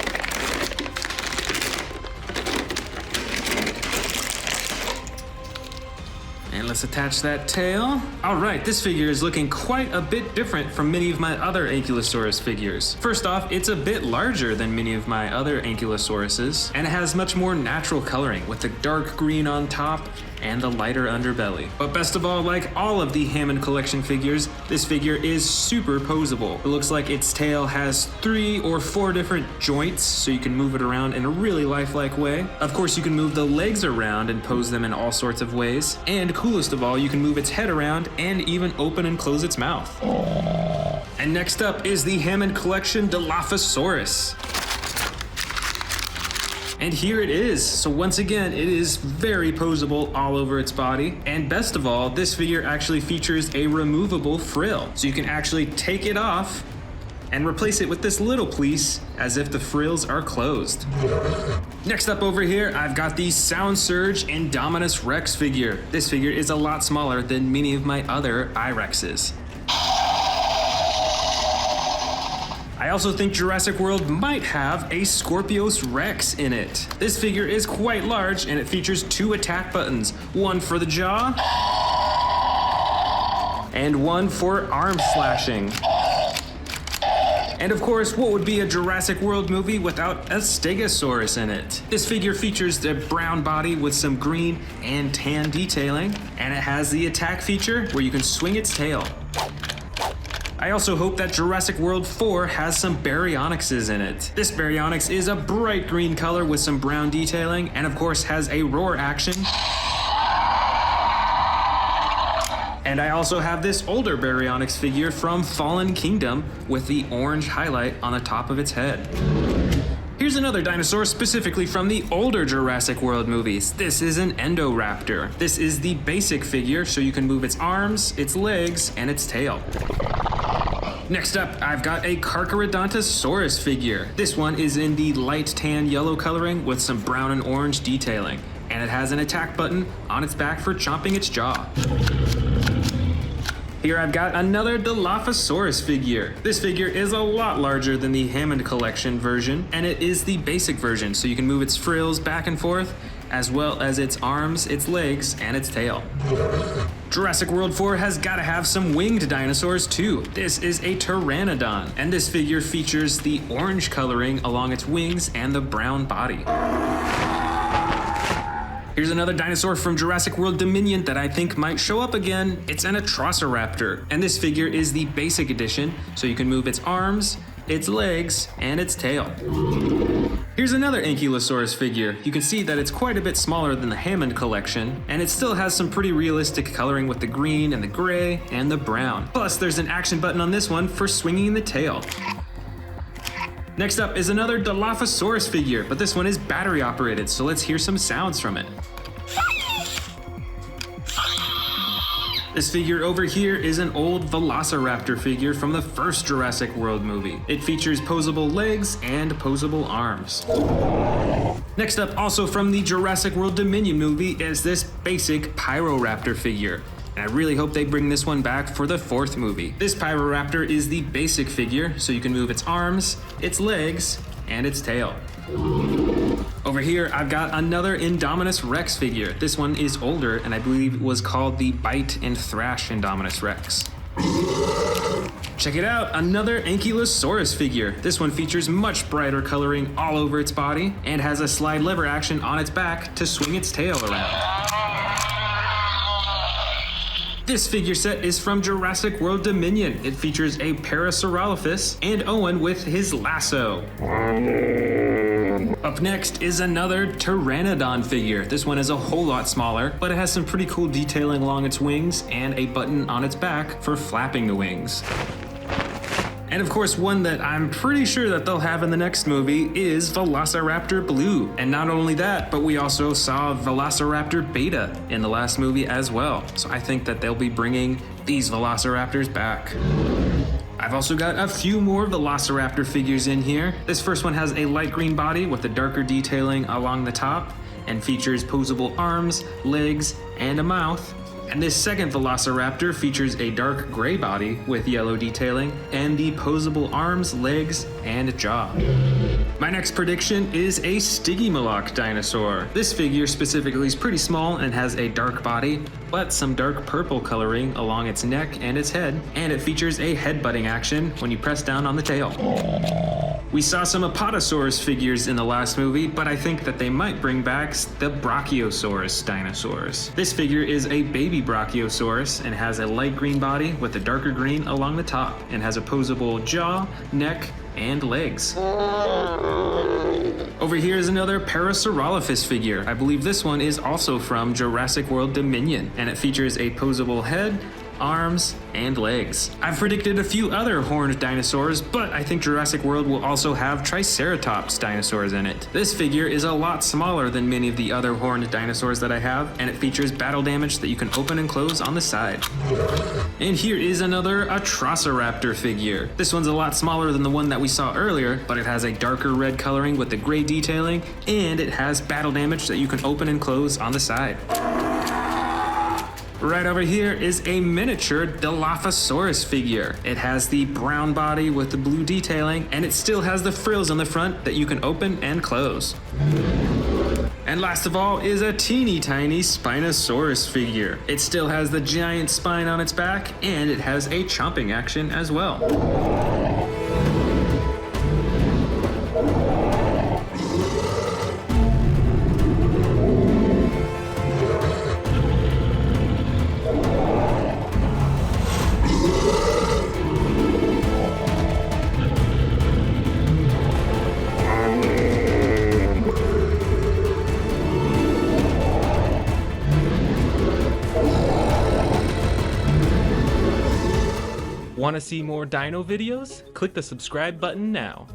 And let's attach that tail. All right, this figure is looking quite a bit different from many of my other Ankylosaurus figures. First off, it's a bit larger than many of my other Ankylosauruses, and it has much more natural coloring with the dark green on top and the lighter underbelly. But best of all, like all of the Hammond collection figures, this figure is super posable. It looks like its tail has 3 or 4 different joints, so you can move it around in a really lifelike way. Of course, you can move the legs around and pose them in all sorts of ways. And coolest of all, you can move its head around and even open and close its mouth. And next up is the Hammond collection Dilophosaurus. And here it is. So once again, it is very posable all over its body. And best of all, this figure actually features a removable frill. So you can actually take it off and replace it with this little piece as if the frills are closed. Next up over here, I've got the Sound Surge Indominus Rex figure. This figure is a lot smaller than many of my other I-Rexes. I also think Jurassic World might have a Scorpius Rex in it. This figure is quite large and it features 2 attack buttons, one for the jaw and one for arm slashing. And of course, what would be a Jurassic World movie without a Stegosaurus in it? This figure features a brown body with some green and tan detailing, and it has the attack feature where you can swing its tail. I also hope that Jurassic World 4 has some Baryonyxes in it. This Baryonyx is a bright green color with some brown detailing, and of course has a roar action. And I also have this older Baryonyx figure from Fallen Kingdom with the orange highlight on the top of its head. Here's another dinosaur specifically from the older Jurassic World movies. This is an Endoraptor. This is the basic figure, so you can move its arms, its legs, and its tail. Next up, I've got a Carcharodontosaurus figure. This one is in the light tan yellow coloring with some brown and orange detailing, and it has an attack button on its back for chomping its jaw. Here I've got another Dilophosaurus figure. This figure is a lot larger than the Hammond collection version, and it is the basic version, so you can move its frills back and forth, as well as its arms, its legs, and its tail. Jurassic World 4 has gotta have some winged dinosaurs too. This is a Pteranodon, and this figure features the orange coloring along its wings and the brown body. Here's another dinosaur from Jurassic World Dominion that I think might show up again. It's an Atrociraptor, and this figure is the basic edition, so you can move its arms, its legs, and its tail. Here's another Ankylosaurus figure. You can see that it's quite a bit smaller than the Hammond collection, and it still has some pretty realistic coloring with the green and the gray and the brown. Plus, there's an action button on this one for swinging the tail. Next up is another Dilophosaurus figure, but this one is battery operated, so let's hear some sounds from it. This figure over here is an old Velociraptor figure from the first Jurassic World movie. It features posable legs and posable arms. Next up, also from the Jurassic World Dominion movie, is this basic Pyroraptor figure. And I really hope they bring this one back for the 4th movie. This Pyroraptor is the basic figure, so you can move its arms, its legs, and its tail. Over here, I've got another Indominus Rex figure. This one is older, and I believe it was called the Bite and Thrash Indominus Rex. Check it out, another Ankylosaurus figure. This one features much brighter coloring all over its body, and has a slide lever action on its back to swing its tail around. This figure set is from Jurassic World Dominion. It features a Parasaurolophus and Owen with his lasso. Up next is another Pteranodon figure. This one is a whole lot smaller, but it has some pretty cool detailing along its wings and a button on its back for flapping the wings. And of course, one that I'm pretty sure that they'll have in the next movie is Velociraptor Blue. And not only that, but we also saw Velociraptor Beta in the last movie as well. So I think that they'll be bringing these Velociraptors back. I've also got a few more Velociraptor figures in here. This first one has a light green body with a darker detailing along the top and features posable arms, legs, and a mouth. And this second Velociraptor features a dark gray body with yellow detailing and the posable arms, legs, and jaw. My next prediction is a Stygimoloch dinosaur. This figure specifically is pretty small and has a dark body, but some dark purple coloring along its neck and its head, and it features a headbutting action when you press down on the tail. We saw some Apatosaurus figures in the last movie, but I think that they might bring back the Brachiosaurus dinosaurs. This figure is a baby Brachiosaurus and has a light green body with a darker green along the top and has opposable jaw, neck, and legs. Over here is another Parasaurolophus figure. I believe this one is also from Jurassic World Dominion, and it features a posable head, arms, and legs. I've predicted a few other horned dinosaurs, but I think Jurassic World will also have Triceratops dinosaurs in it. This figure is a lot smaller than many of the other horned dinosaurs that I have, and it features battle damage that you can open and close on the side. And here is another Atrociraptor figure. This one's a lot smaller than the one that we saw earlier, but it has a darker red coloring with the gray detailing, and it has battle damage that you can open and close on the side. Right over here is a miniature Dilophosaurus figure. It has the brown body with the blue detailing, and it still has the frills on the front that you can open and close. And last of all is a teeny tiny Spinosaurus figure. It still has the giant spine on its back, and it has a chomping action as well. Want to see more dino videos? Click the subscribe button now.